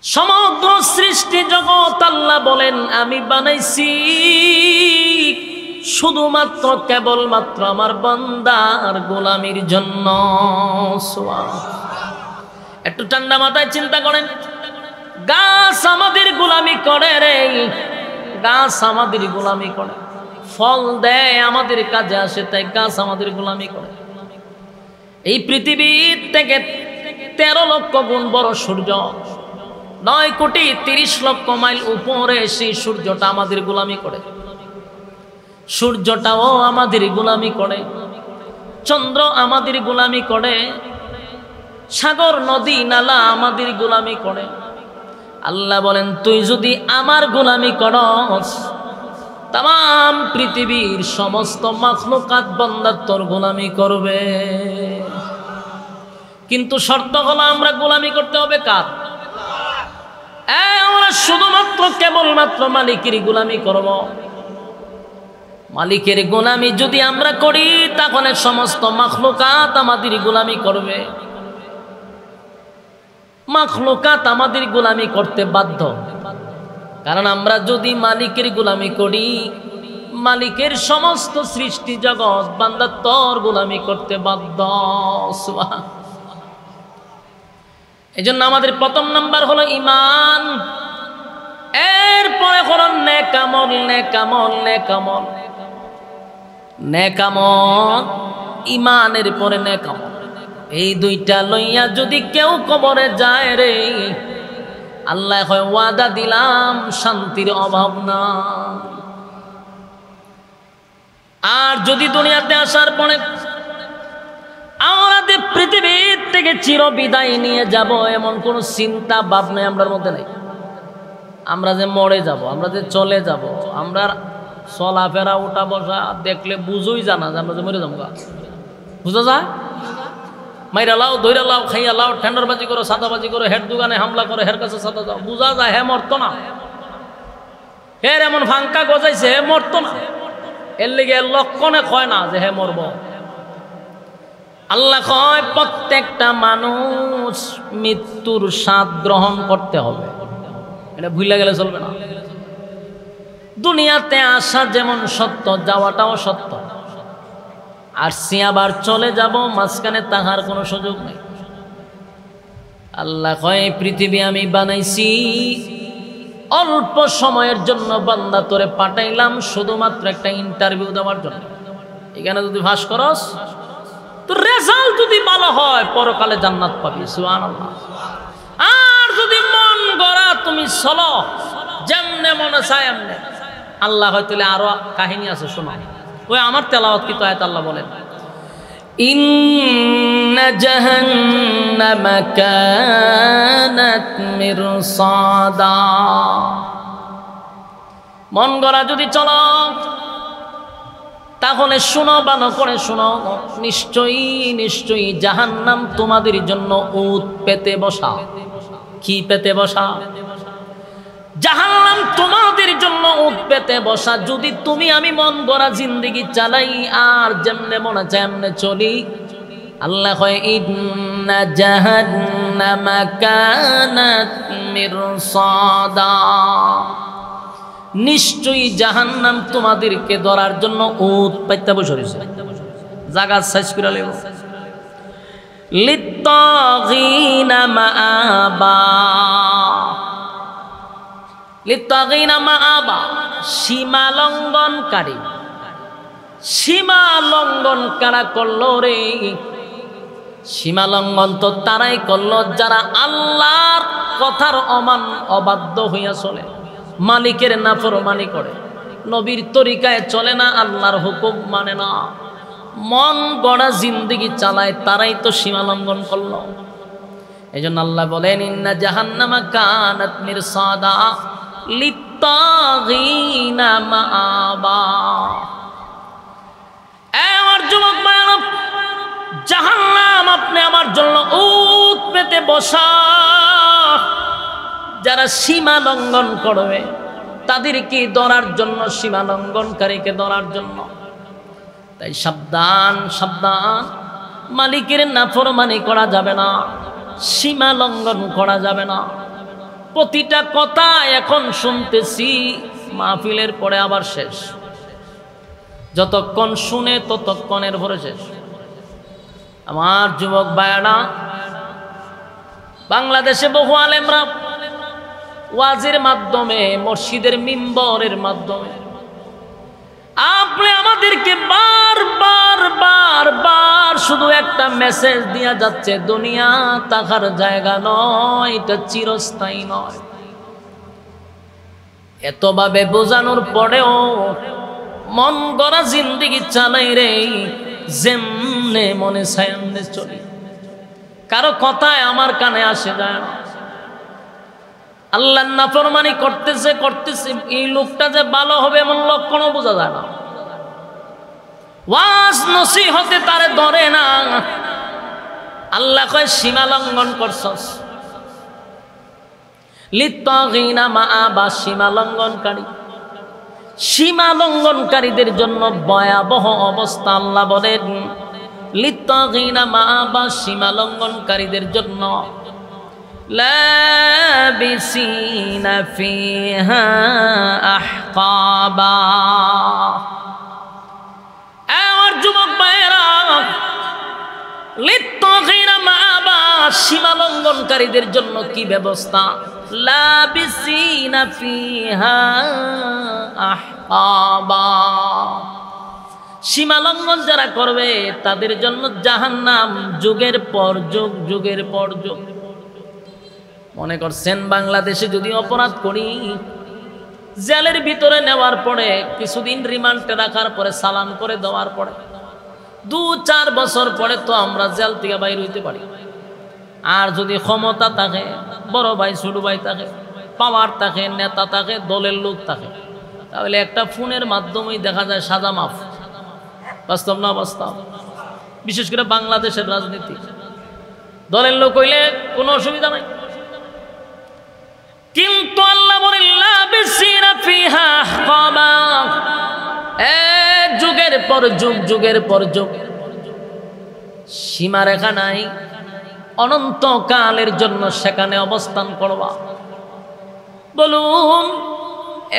সমগ্র সৃষ্টি জগৎ আল্লাহ বলেন আমি বানাইছি শুধুমাত্র কেবলমাত্র আমার বান্দার গোলামির জন্য। একটু ঠান্ডা মাথায় চিন্তা করেন, গাছ আমাদের গোলামি করে রে, গাছ আমাদের গোলামি করে, ফল দেয় আমাদের কাজে আসে, তাই গাছ আমাদের গোলামি করে। এই পৃথিবীর থেকে 13 লক্ষ গুণ বড় সূর্য, 9,30,00,000 মাইল উপরে সেই সূর্যটা আমাদের গোলামি করে, সূর্যটাও আমাদের গোলামি করে, চন্দ্র আমাদের গোলামি করে, সাগর নদী নালা আমাদের গোলামি করে। আল্লাহ বলেন তুই যদি আমার গোলামি করস, তাম পৃথিবীর সমস্ত মাখলুকাত বান্দা তোর গোলামি করবে। কিন্তু শর্ত হলো আমরা গোলামি করতে হবে কার? আমরা শুধুমাত্র কেবলমাত্র মালিকের গোলামি করব। মালিকের গোলামি যদি আমরা করি, তাহলে সমস্ত মাখলুকাত আমাদের গোলামি করবে। মাখলুকাত আমাদের গোলামি করতে বাধ্য, কারণ আমরা যদি মালিকের গোলামি করি, মালিকের সমস্ত সৃষ্টি জগৎ বান্দা তোর গোলামি করতে বাধ্য। এজন্য আমাদের প্রথম নাম্বার হলো ঈমান, এরপরে হলো নেক আমল। নেক আমল, নেক আমল, নেক আমল, ঈমানের পরে নেক আমল। এই দুইটা লইয়া যদি কেউ কবরে যায় রে, আল্লাহ হয় ওয়াদা দিলাম শান্তির অভাব না। আর যদি দুনিয়াতে আসার পরে আমাদের পৃথিবীর থেকে চির বিদায় নিয়ে যাব, এমন কোন চিন্তা ভাবনা আমরার মধ্যে নাই। আমরা যে মরে যাব, আমরা যে চলে যাব, আমরা চলাফেরা উঠা বসা দেখলে বুঝোই জানা যে আমরা যে মরে যাবো। বুঝা যায়? মাইরা লাও, ধৈরা লাও, খাইয়া লাও, ঠেন্ডারবাজি করো, সাদাবাজি করো, হের দোকানে হামলা করো, হের কাছে সাদা যাও, বুঝা যায় হে মরতো না। হের এমন ফাঙ্কা গজাইছে হে মরতো না। এর লিগে লক্ষণে কয় না যে হে মরব। আল্লাহ কয় প্রত্যেকটা মানুষ মৃত্যুর স্বাদ গ্রহণ করতে হবে, এটা ভুলে গেলে চলবে না। দুনিয়াতে আসা যেমন সত্য, যাওয়াটাও সত্য। আর আবার চলে যাব, মাঝখানে তাহার কোনো সুযোগ নেই। আল্লাহ কয় পৃথিবী আমি বানাইছি অল্প সময়ের জন্য, বান্দা তোরে পাঠাইলাম শুধুমাত্র একটা ইন্টারভিউ দেওয়ার জন্য। এখানে যদি ভাস করস, তো রেজাল্ট যদি ভালো হয় পরকালে জান্নাত পাবি, সুবহানাল্লাহ। আর যদি মন গড়া তুমি চলো, যেমনে মনে চায় এমনে, আল্লাহ হয়তো আরো কাহিনী আছে, শোনো। ওই আমার তেলাওয়াত কি তো আয়াত আল্লাহ বলেন, ইন্না জাহান্নামা কানাত মিরসাদা। মন গড়া যদি চলো, তাহলে শুনো, ভালো করে শুনো, নিশ্চয়ই নিশ্চয়ই জাহান্নাম তোমাদের জন্য উট পেতে বসা। কি পেতে বসা? জাহান্নাম তোমাদের জন্য উট পেতে বসা। যদি তুমি আমি মন গড়া জিন্দেগি চালাই আর যেমনে মনে চায় এমনে চলি, আল্লাহ কয় ইন্না জাহান্নামা কানাত মিরসাদা, নিশ্চয়ই জাহান্নাম তোমাদেরকে ধরার জন্য উট পাইতে বসে রয়েছে। জায়গা সাইজ করে লেব। লিত্তাগিনা মাআবা, লিত্তাগিনা মাআবা, সীমা লঙ্ঘনকারী। সীমা লঙ্ঘন কারা করলো রে? সীমা লঙ্ঘন তো তারাই করলো যারা আল্লাহর কথার অবাধ্য হইয়া চলে, মালিকের নাফরমানি করে, নবীর তরিকায় চলে না, আল্লাহর হুকুম মানে না, মন গড়া জিন্দেগি চালায়, তারাই তো সীমা লঙ্ঘন করলো। এই জন্য আল্লাহ বলেন ইন্না জাহান্নামা কানাত মিরসাদা লিত্তাগিনা মাআবা। আমার যুবক ভাইরা, জাহান্নাম আপনি আমার জন্য উট পেতে বসা। যারা সীমা লঙ্ঘন করবে তাদেরকে ধরার জন্য, সীমা লঙ্ঘনকারীকে ধরার জন্য। তাই সাবধান, সাবধান, মালিকের নাফরমানি করা যাবে না, সীমা লঙ্ঘন করা যাবে না। প্রতিটা কথা এখন শুনতেছি, মাহফিলের পরে আবার শেষ। যতক্ষণ শুনে ততক্ষণের পরে শেষ। আমার যুবক ভাইয়েরা, বাংলাদেশে বহু আলেমরা ওয়াজের মাধ্যমে, মসজিদের মিম্বরের মাধ্যমে আপনি আমাদেরকে বারবার বারবার শুধু একটা মেসেজ দিয়া যাচ্ছে, দুনিয়া থাকার জায়গা নয়, এটা চিরস্থায়ী নয়। এতভাবে বোঝানোর পরেও মন গড়া জিন্দেগি চালাই রে, যেমনে মনে চায় এমনে চলি। কারো কথায় আমার কানে আসে যায় না। আল্লাহর নাফরমানি করতেছে করতেছে, এই লোকটা যে ভালো হবে এমন লক্ষণও বোঝা যায় না। ওয়াজ নসিহতে তারে ধরে না। আল্লাহ কয় সীমা লঙ্ঘন করছস। লিত্তাগিনা মাআবা, সীমা লঙ্ঘনকারী। সীমা লঙ্ঘনকারীদের জন্য ভয়াবহ অবস্থা। আল্লাহ বলেন লিত্তাগিনা মাআবা, সীমা লঙ্ঘনকারীদের জন্য লাবিসিনা ফিহা আহকাবা। আমার যুবক ভাইয়েরা, লিত্তাগিনা মাআবা, সীমা লঙ্ঘনকারীদের জন্য কি ব্যবস্থা? লাবিসিনা ফিহা আহকাবা। সীমা লঙ্ঘন যারা করবে তাদের জন্য জাহান্নাম যুগের পর যুগ, যুগের পর যুগ। মনে করছেন বাংলাদেশে যদি অপরাধ করি, জেলের ভিতরে নেওয়ার পরে কিছুদিন রিমান্ডে রাখার পরে চালান করে দেওয়ার পরে 2-4 বছর পরে তো আমরা জেল থেকে বাইর হইতে পারি। আর যদি ক্ষমতা থাকে, বড় ভাই ছোট ভাই থাকে, পাওয়ার থাকে, নেতা থাকে, দলের লোক থাকে, তাহলে একটা ফোনের মাধ্যমেই দেখা যায় সাজা মাফ। বাস্তব না বাস্তব? বিশেষ করে বাংলাদেশের রাজনীতি, দলের লোক হইলে কোনো অসুবিধা নাই। কিন্তু আল্লাহ বলেন লাবিসিনা ফিহা আহকাবা, যুগের পর যুগ, যুগের পর যুগ। সীমারেখা নাই, অনন্তকালের জন্য সেখানে অবস্থান করবা। বলুন,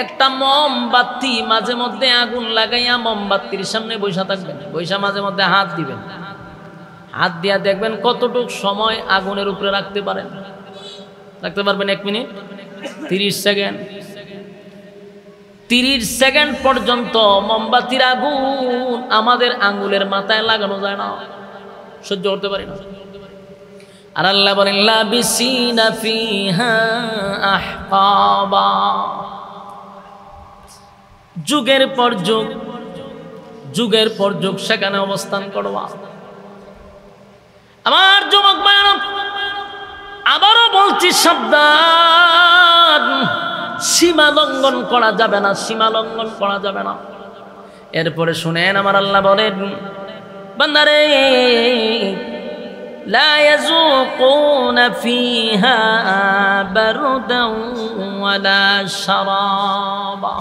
একটা মোমবাতি মাঝে মধ্যে আগুন লাগাইয়া মোমবাতির সামনে বৈশা থাকবেন, বৈশা মাঝে মধ্যে হাত দিবেন, হাত দিয়া দেখবেন কতটুক সময় আগুনের উপরে রাখতে পারেন। রাখতে পারবেন 1 মিনিট, 30 সেকেন্ড। 30 সেকেন্ড পর্যন্ত মোমবাতির আগুন আমাদের আঙ্গুলের মাথায় লাগানো যায় না, সহ্য করতে পারি না। আর আল্লাহ বলেন লাবিসিনা ফিহা আহকাবা, যুগের পর যুগ, যুগের পর যুগ সেখানে অবস্থান করবা। আমার যুবক ভাইরা, আবারও বলছি সাবধান, সীমা লঙ্ঘন করা যাবে না, সীমা লঙ্ঘন করা যাবে না। এরপরে শুনেন, আমার আল্লাহ বলেন বান্দারে লা ইয়াযুকুনা ফিহা বারদান ওয়ালা শারাবা।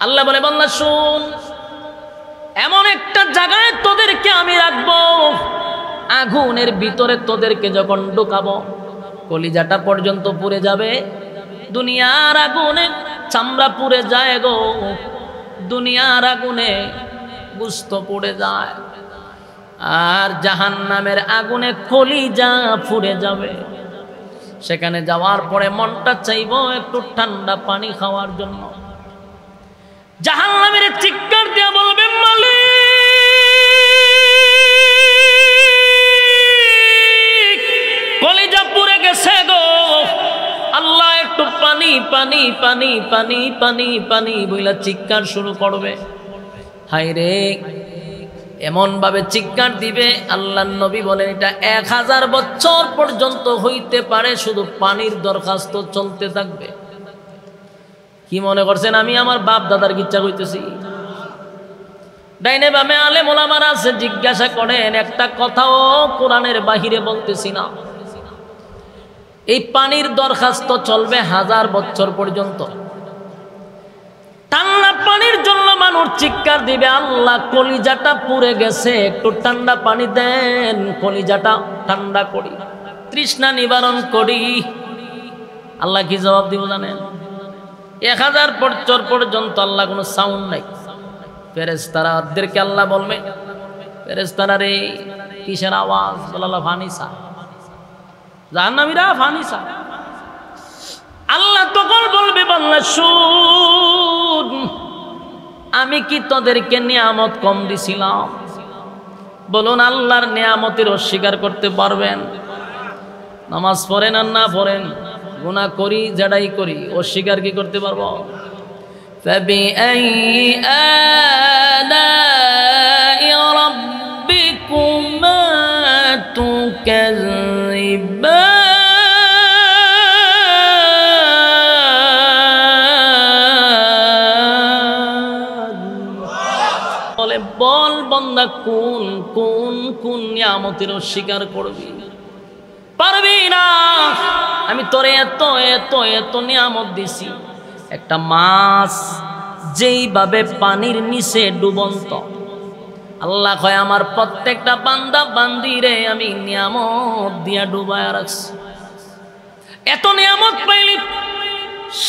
আল্লাহ বলে বান্দা শুন, এমন একটা জায়গায় তোদেরকে আমি রাখবো, আগুনের ভিতরে তোদেরকে যখন ঢুকাবো কলিজাটা পর্যন্ত পুড়ে যাবে। দুনিয়ার আগুনে চামড়া পুড়ে যায় গো, দুনিয়ার আগুনে গোশত পুড়ে যায়, আর জাহান্নামের আগুনে কলিজা পুড়ে যাবে। সেখানে যাওয়ার পরে মনটা চাইবো একটু ঠান্ডা পানি খাওয়ার জন্য। জাহান্নামের চিৎকার দিয়ে বলবে মালিক, কলিজা পুড়ে গেছে গো, আল্লাহ একটু পানি পানি পানি পানি পানি পানি বইলা চিৎকার শুরু করবে। হায় রে, এমন ভাবে চিৎকার দিবে, আল্লাহর নবী বলেন এটা 1000 বছর পর্যন্ত হইতে পারে, শুধু পানির দরখাস্ত চলতে থাকবে। কি মনে করছেন আমি আমার বাপ দাদার কিচ্ছা কইতেছি? ডাইনে বামে আলেম ওলামারা আছে, জিজ্ঞাসা করেন, একটা কথাও কোরআনের বাহিরে বলতেছি না। এই পানির দরখাস্ত চলবে 1000 বছর পর্যন্ত। ঠান্ডা পানির জন্য মানুষ চিৎকার দিবে, আল্লাহ কলিজাটা পুড়ে গেছে, একটু ঠান্ডা পানি দেন, কলিজাটা ঠান্ডা করি, তৃষ্ণা নিবারণ করি। আল্লাহ কি জবাব দিব জানেন? 1000 বছর পর্যন্ত আল্লাহ কোনো সাউন্ড নাই। ফেরেশতাদেরকে আল্লাহ বলবে, ফেরেশতারা রে কিসের আওয়াজ? বলাল্লাহ ফানিসা, জাহান্নামীরা ফানিসা। আল্লাহ তখন বলবে বান্দা শুন, আমি কি তোদেরকে নিয়ামত কম দিছিলাম? বলুন আল্লাহর নিয়ামতের অস্বীকার করতে পারবেন? নামাজ পড়েন আর না পড়েন, গুনাহ করি যেটাই করি, অস্বীকার কি করতে পারবো? ফাবিআইয়ি আলাই রাব্বিকুমা তুকাযযিবান। বলে বল বান্দা কোন কোন কোন নিয়ামতের অস্বীকার করবি? পারবি না। আমি তোরে এত এত এত নিয়ামত দিছি। একটা মাছ যেইভাবে পানির নিচে ডুবন্ত, আল্লাহ কয় আমার প্রত্যেকটা বান্দা বান্দিরে আমি নিয়ামত দিয়া ডুবায়া রাখছি। এত নিয়ামত পাইলি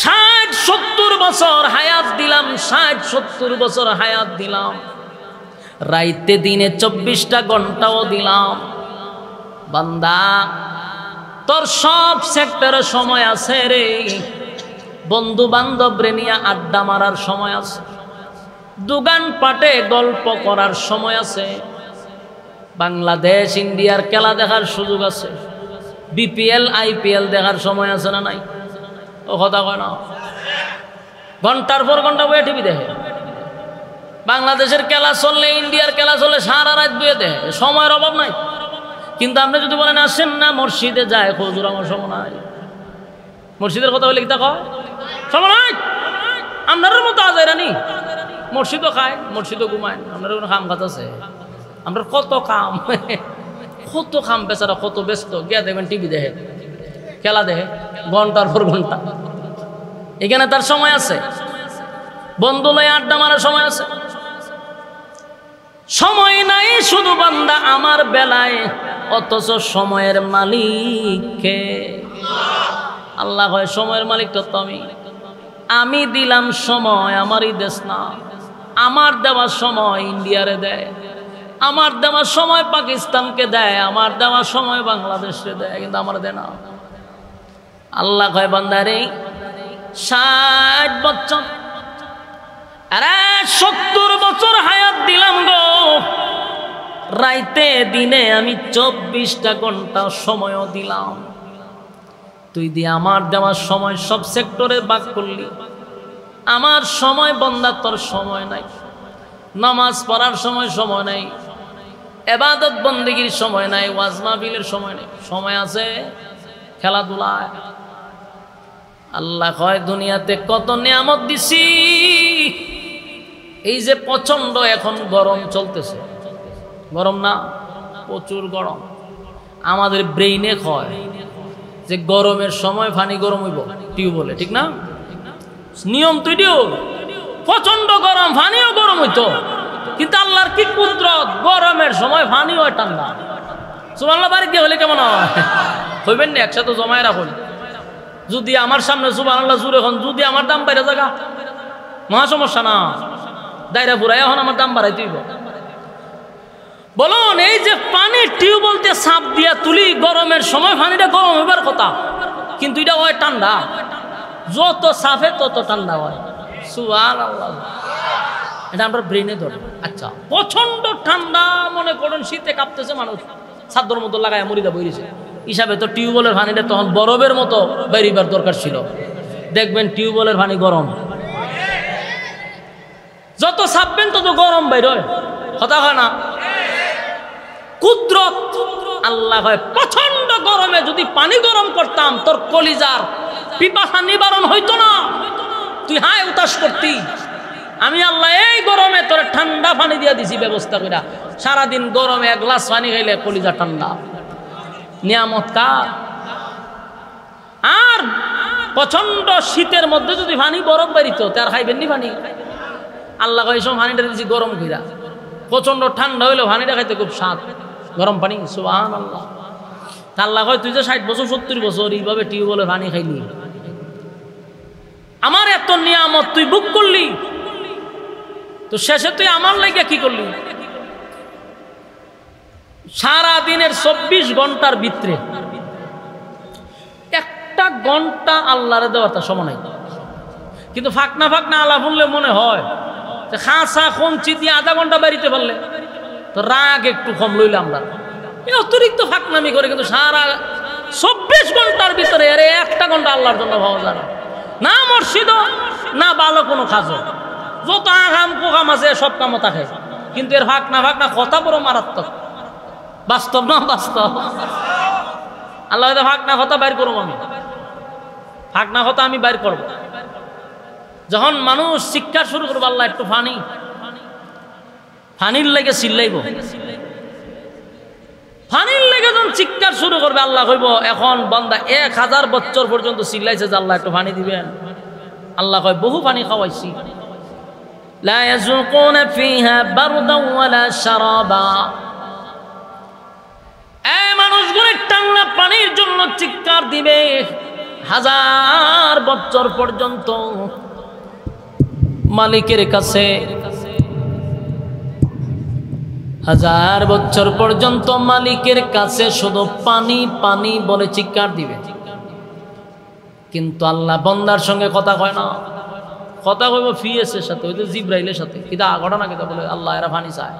60-70 বছর হায়াত দিলাম, 60-70 বছর হায়াত দিলাম, রাইতে দিনে 24টা ঘন্টাও দিলাম। বান্দা তোর সব সেক্টরে সময় আছে রে, বন্ধু বান্ধব রে নিয়ে আড্ডা মারার সময় আছে, দোকান পাটে গল্প করার সময় আছে, বাংলাদেশ ইন্ডিয়ার খেলা দেখার সুযোগ আছে, বিপিএল আইপিএল দেখার সময় আছে না নাই? ও কথা কয় না? ঘন্টার পর ঘন্টা বইয়ে টিভি দেখে। বাংলাদেশের খেলা চললে, ইন্ডিয়ার খেলা চললে সারা রাত বইয়ে দেখে, সময়ের অভাব নাই। কিন্তু আপনি যদি বলেন আসেন না মসজিদে যায়, হুজুর আমার সময় নাই, মসজিদের কথা বলে কি তা কয়? সময় নাই। আপনার মতো আজাইরানি মসজিদও খায়, মসজিদও ঘুমায়, আপনার কোনো কাম কাজ আছে? আমরা কত কাম, কত কাম, বেচারা কত ব্যস্ত। গিয়া দেখবেন টিভি দেখে, খেলা দেখে ঘন্টার পর ঘন্টা। এখানে তার সময় আছে, বন্ধু লয়ে আড্ডা মারার সময় আছে। সময় নাই শুধু বান্দা আমার বেলায়, অথচ সময়ের মালিককে আল্লাহ হয়। সময়ের মালিকটা তো আমি দিলাম সময়, আমারই দেশ না। আমার দেওয়ার সময় ইন্ডিয়ারে দেয়, আমার দেওয়ার সময় পাকিস্তানকে দেয়, আমার দেওয়ার সময় বাংলাদেশে দেয়, কিন্তু আমার দেয় না। আল্লাহ কয় বান্দারে 60 বছর, আরে 70 বছর হায়াত দিলাম গো, রাইতে দিনে আমি 24টা ঘন্টা সময়ও দিলাম। তুই দিয়ে আমার দেওয়ার সময় সব সেক্টরে ভাগ করলি, আমার সময় বন্দা তোর সময় নাই। নামাজ পড়ার সময় সময় নাই, ইবাদত বন্দেগীর সময় নাই, ওয়াজ মাহফিলের সময় নাই। সময় আছে খেলাধুলায়। আল্লাহ কয় দুনিয়াতে কত নিয়ামত দিছি। এই যে প্রচন্ড এখন গরম চলতেছে, গরম না প্রচুর গরম, আমাদের ব্রেইনে কয় যে গরমের সময় পানি গরম হইব, টিউবওয়েলে, ঠিক না? নিয়ম তৈরিও প্রচন্ড গরম, পানিও গরম হইতো। কিন্তু আল্লাহর কি কুদরত, গরমের সময় পানি হয় ঠান্ডা। সুবহানাল্লাহ বাড়ি দিয়ে হলে কেমন হয়? হইবেন না, একসাথে জমায় রাখুন। যদি আমার সামনে সুবহানাল্লাহ জুড়ে এখন যদি আমার দাম বাইরে জায়গা মহা সমস্যা না, দায়রা বুড়াই এখন আমার দাম বাড়াইতে হইব। বলুন এই যে পানি টিউবওয়েল দিয়ে সাপ দিয়া তুলি, গরমের সময় পানিটা গরম হইবার কথা, কিন্তু এটা হয় ঠান্ডা। যত সাফে তত ঠান্ডা হয়। সুবহানাল্লাহ, এটা আমরা ব্রেনে ধরে। আচ্ছা, প্রচন্ড ঠান্ডা, মনে করুন শীতে কাঁপতেছে মানুষ, ছাদর মতো লাগায় মরিদা বইরেছে, হিসাবে তো টিউবওয়েলের পানিটা তখন বরফের মতো বেরিবার দরকার ছিল। দেখবেন টিউবওয়েলের পানি গরম, যত ছাপবেন তত গরম বাইর হয়, কথা হয় না? কুদরত আল্লাহ হয়। প্রচন্ড গরমে যদি পানি গরম করতাম, তোর কলিজার পিপাসা নিবারণ হইতো না, তুই হায় উতাস করতি। আমি আল্লাহ এই গরমে তোর ঠান্ডা পানি দিয়া দিছি ব্যবস্থা কইরা, সারাদিন গরমে 1 গ্লাস পানি খাইলে কলিজা ঠান্ডা। নিয়ামত কার? আর প্রচন্ড শীতের মধ্যে যদি পানি বরফ বাড়িত, তার খাইবেন নি পানি? আল্লাহ কয় সব পানিটা দিছি গরম কইরা, প্রচন্ড ঠান্ডা হইলে পানিটা খাইতে খুব স্বাদ, গরম পানি। সুবহানাল্লাহ। আল্লাহ কয় তুই যে 60 বছর 70 বছর এইভাবে টিউবওয়েলের পানি খাইলি, আমার এত নিয়ামত তুই বুক করলি, তো শেষে তুই আমার লাগে কি করলি? সারা দিনের 24 ঘন্টার ভিতরে একটা ঘন্টা আল্লাহরে দেওয়ার তার সময় নাই। কিন্তু ফাঁকনা ফাঁকনা আলা বললে মনে হয় যে খাঁচা কঞ্চি দিয়ে আধা ঘন্টা বাড়িতে পারলে তো রাগ একটু কম লইলে আমরা অতিরিক্ত ফাঁকনামি করে, কিন্তু সারা 24 ঘন্টার ভিতরে আরে একটা ঘন্টা আল্লাহর জন্য পাওয়া যায় না মসজিদ না ভালো কোনো কাজও, যত আগাম কোকাম আছে সব কামও থাকে, কিন্তু এর ফাঁকনা ফাঁকনা কথা বড় মারাত্মক। বাস্তব না বাস্তব? আল্লাহ ফাঁকনা কথা বাইর করবো, আমি ফাঁকনা কথা আমি বাইর করব। যখন মানুষ শিক্ষা শুরু করবো, আল্লাহ একটু ফানির লেগে চিল্লাইব, ফানির লেগে যখন চিৎকার শুরু করবে আল্লাহ কইব এখন বান্দা 1000 বছর পর্যন্ত চিল্লাইছে যে আল্লাহ একটু পানি দিবেন। আল্লাহ কয় বহু পানি খাওয়াইছি। লা ইয়াযুকুনা ফিহা বারদান ওয়ালা শারাবা। এই মানুষগুলো টান্না পানির জন্য চিৎকার দিবে 1000 বছর পর্যন্ত মালিকের কাছে, 1000 বছর পর্যন্ত মালিকের কাছে শুধু পানি পানি বলে চিৎকার দিবে। কিন্তু আল্লাহ বান্দার সঙ্গে কথা কয় না, কথা কইব ফিয়েসের সাথে, ওই যে জিব্রাইলের সাথে। কিতা ঘটনা কিতা বলে আল্লাহ এরা পানি চায়।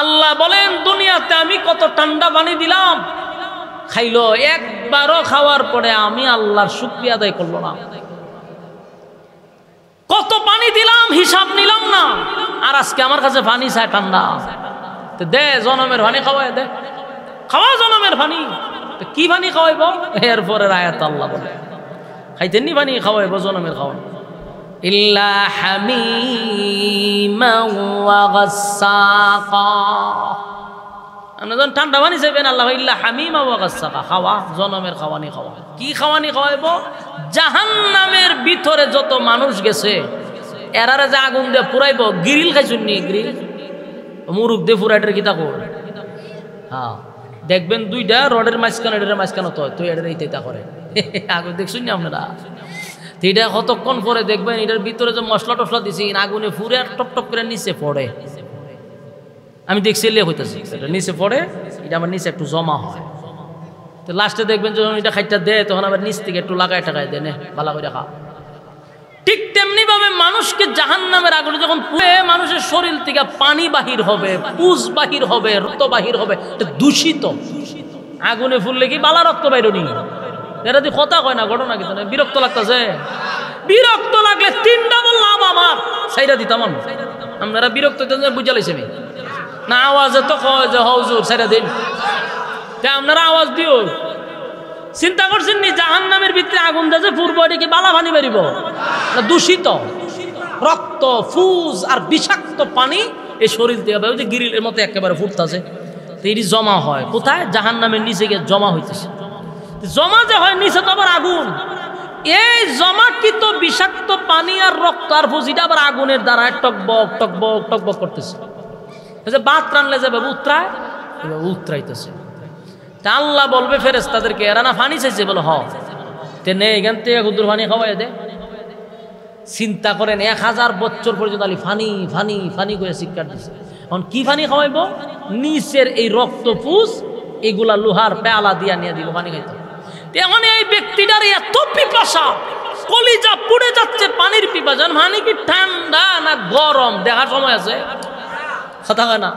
আল্লাহ বলেন দুনিয়াতে আমি কত ঠান্ডা পানি দিলাম, খাইলো, একবারও খাওয়ার পরে আমি আল্লাহর শুকরিয়া আদায় করলো না। কত পানি দিলাম হিসাব নিলাম না, আর আজকে আমার কাছে পানি চায় ঠান্ডা। দে জনমের পানি খাওয়াই দে, খাওয়া জনমের পানি। কি পানি খাওয়াইব? এরপরে আয়াত আল্লাহ বলে খাইতেননি পানি খাওয়াইব জনমের খাওয়ান। ইল্লা হামিমা ওয়া গাসসাকা। আপনি যখন ঠান্ডা পানি চাইবেন আল্লাহ ইল্লা হামিমা ওয়া গাসসাকা, খাওয়া জনমের খাওয়ানি খাওয়া। কি খাওয়ানি খাওয়াইব? জাহান্নামের ভিতরে যত মানুষ গেছে এরারে যে আগুন দিয়ে পুরাইব। গ্রিল খাইছুননি? গ্রিল মুরুখ দিয়ে পুরাইটার কিতা কর। হ্যাঁ দেখবেন দুইটা রডের মাঝখানে, এটার মাঝখানে তো এটার এইটা করে আগুন দেখছুন না আপনারা? তো এটা কতক্ষণ পরে দেখবেন এটার ভিতরে যে মশলা টসলা দিছি আগুনে ফুরে আর টপ টপ করে নিচে পড়ে। আমি দেখছি হইতেছি এটা নিচে পড়ে, এটা আমার নিচে একটু জমা হয়। তো লাস্টে দেখবেন যখন এটা খাইটা দেয় তখন আবার নিচ থেকে একটু লাগাই টাকায় দেয়, ভালো করে খা। ঠিক তেমনি ভাবে মানুষকে জাহান্নামের আগুনে যখন পুড়ে মানুষের শরীর থেকে পানি বাহির হবে, পুজ বাহির হবে, রক্ত বাহির হবে, এটা দূষিত। আগুনে ফুললে কি বালা রক্ত বাইরনি? এরা তুই কথা কয় না, ঘটনা কিন্তু বিরক্ত লাগতেছে। বিরক্ত লাগলে 3 ডাবল লাভ আমার সাইরা দিতাম আমি। আপনারা বিরক্ত বুঝা লাইছে না? আওয়াজে তো কয় যে হজুর সাইরা দিন, আপনারা আওয়াজ দিও। চিন্তা করছেন নি জাহান্নামের ভিতরে আগুন দেছে পূর্ব, এটা কি বালা পানি বেরিব না দূষিত রক্ত, ফুজ আর বিষাক্ত পানি এই শরীর থেকে ওই যে গ্রিলের মতো একেবারে ফুটতেছে। তো এটি জমা হয় কোথায়? জাহান্নামের নিচে গিয়ে জমা হইতেছে। জমা যে হয় নিচে তো আবার আগুন। এই জমাকৃত বিষাক্ত পানি আর রক্ত আর ফুজ এটা আবার আগুনের দ্বারা টকবক টকবক টকবক করতেছে। ভাত রানলে যাবে উত্তরায়, উত্তরাইতেছে। আল্লাহ বলবে ফেরেশতাদেরকে এরা না পানি চাইছে? বলে হ, তে নে এখান থেকে গুদুর পানি খাওয়াই দে। চিন্তা করেন 1000 বছর পর্যন্ত আলী ফানি ফানি ফানি করে চিৎকার দিচ্ছে। এখন কি পানি খাওয়াইব? নিচের এই রক্ত ফুস এগুলা লোহার পেয়ালা দিয়া নিয়ে দিব পানি খাইতে। এখন এই ব্যক্তিটার এত পিপাসা, কলিজা পুড়ে যাচ্ছে পানির পিপাসা। পানি কি ঠান্ডা না গরম দেখার সময় আছে? কথা হয় না?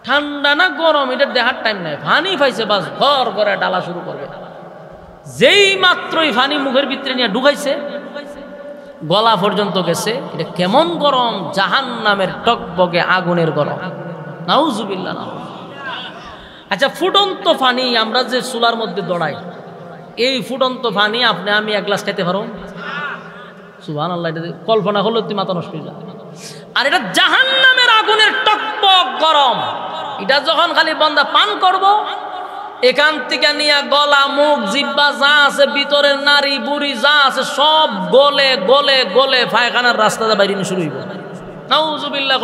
ঠান্ডা না গরম এটা দেখার টাইম নাই। পানি পাইছে বাস ঘর করে ডালা শুরু করবে। যেই মাত্রই পানি মুখের ভিতরে নিয়ে ঢুকাইছে গলা পর্যন্ত গেছে। এটা কেমন গরম? জাহান্নামের টকবকে আগুনের গরম। নাউজুবিল্লাহ না। আচ্ছা, ফুটন্ত পানি আমরা যে চুলার মধ্যে দড়াই, এই ফুটন্ত পানি আপনি আমি 1 গ্লাস খাইতে পারো? সুবহানাল্লাহ, এটা কল্পনা হলো তুই মাথা নষ্ট হয়ে যায়। আর এটা জাহান্নামের আগুনের টকবক গরম। এটা যখন খালি বান্দা পান করব, এখান থেকে নিয়ে গলা, মুখ, জিহ্বা যা আছে, ভিতরের নারী বুড়ি যা আছে সব গলে গলে গলে পায়খানার রাস্তাতে বাইরে শুরু হইব। নাউজুবিল্লাহ।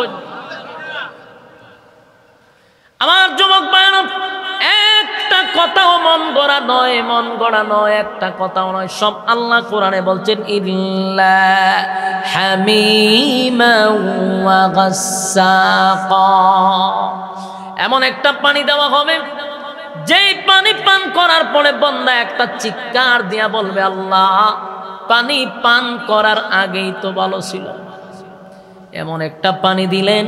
আমার যুবক ভাইরা একটা কথাও মন গড়া নয়, একটা কথাও নয়, সব আল্লাহ কোরআনে বলছেন ইল্লা হামিমা ওয়া গাসসাকা। এমন একটা পানি দেওয়া হবে যেই পানি পান করার পরে বান্দা একটা চিৎকার দিয়া বলবে আল্লাহ পানি পান করার আগেই তো ভালো ছিল। এমন একটা পানি দিলেন,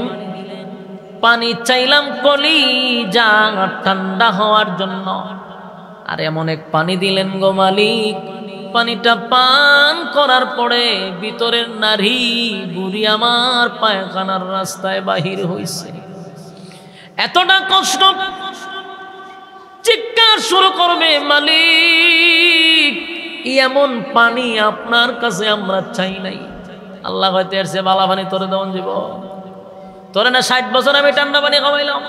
পানি চাইলাম কলিজা ঠান্ডা হওয়ার জন্য, আর এমন এক পানি দিলেন গো মালিক, পানিটা পান করার পরে ভিতরের নারী বুড়ি আমার পায়খানার রাস্তায় বাহির হইছে। এতটা কষ্ট, চিৎকার শুরু করবে মালিক এমন পানি আপনার কাছে আমরা চাই নাই। আল্লাহ হয়তো এর সে বালা পানি তোরে দেওয়ান যাব, তোরে না 60 বছর আমি ঠান্ডা পানি খাওয়াইলাম,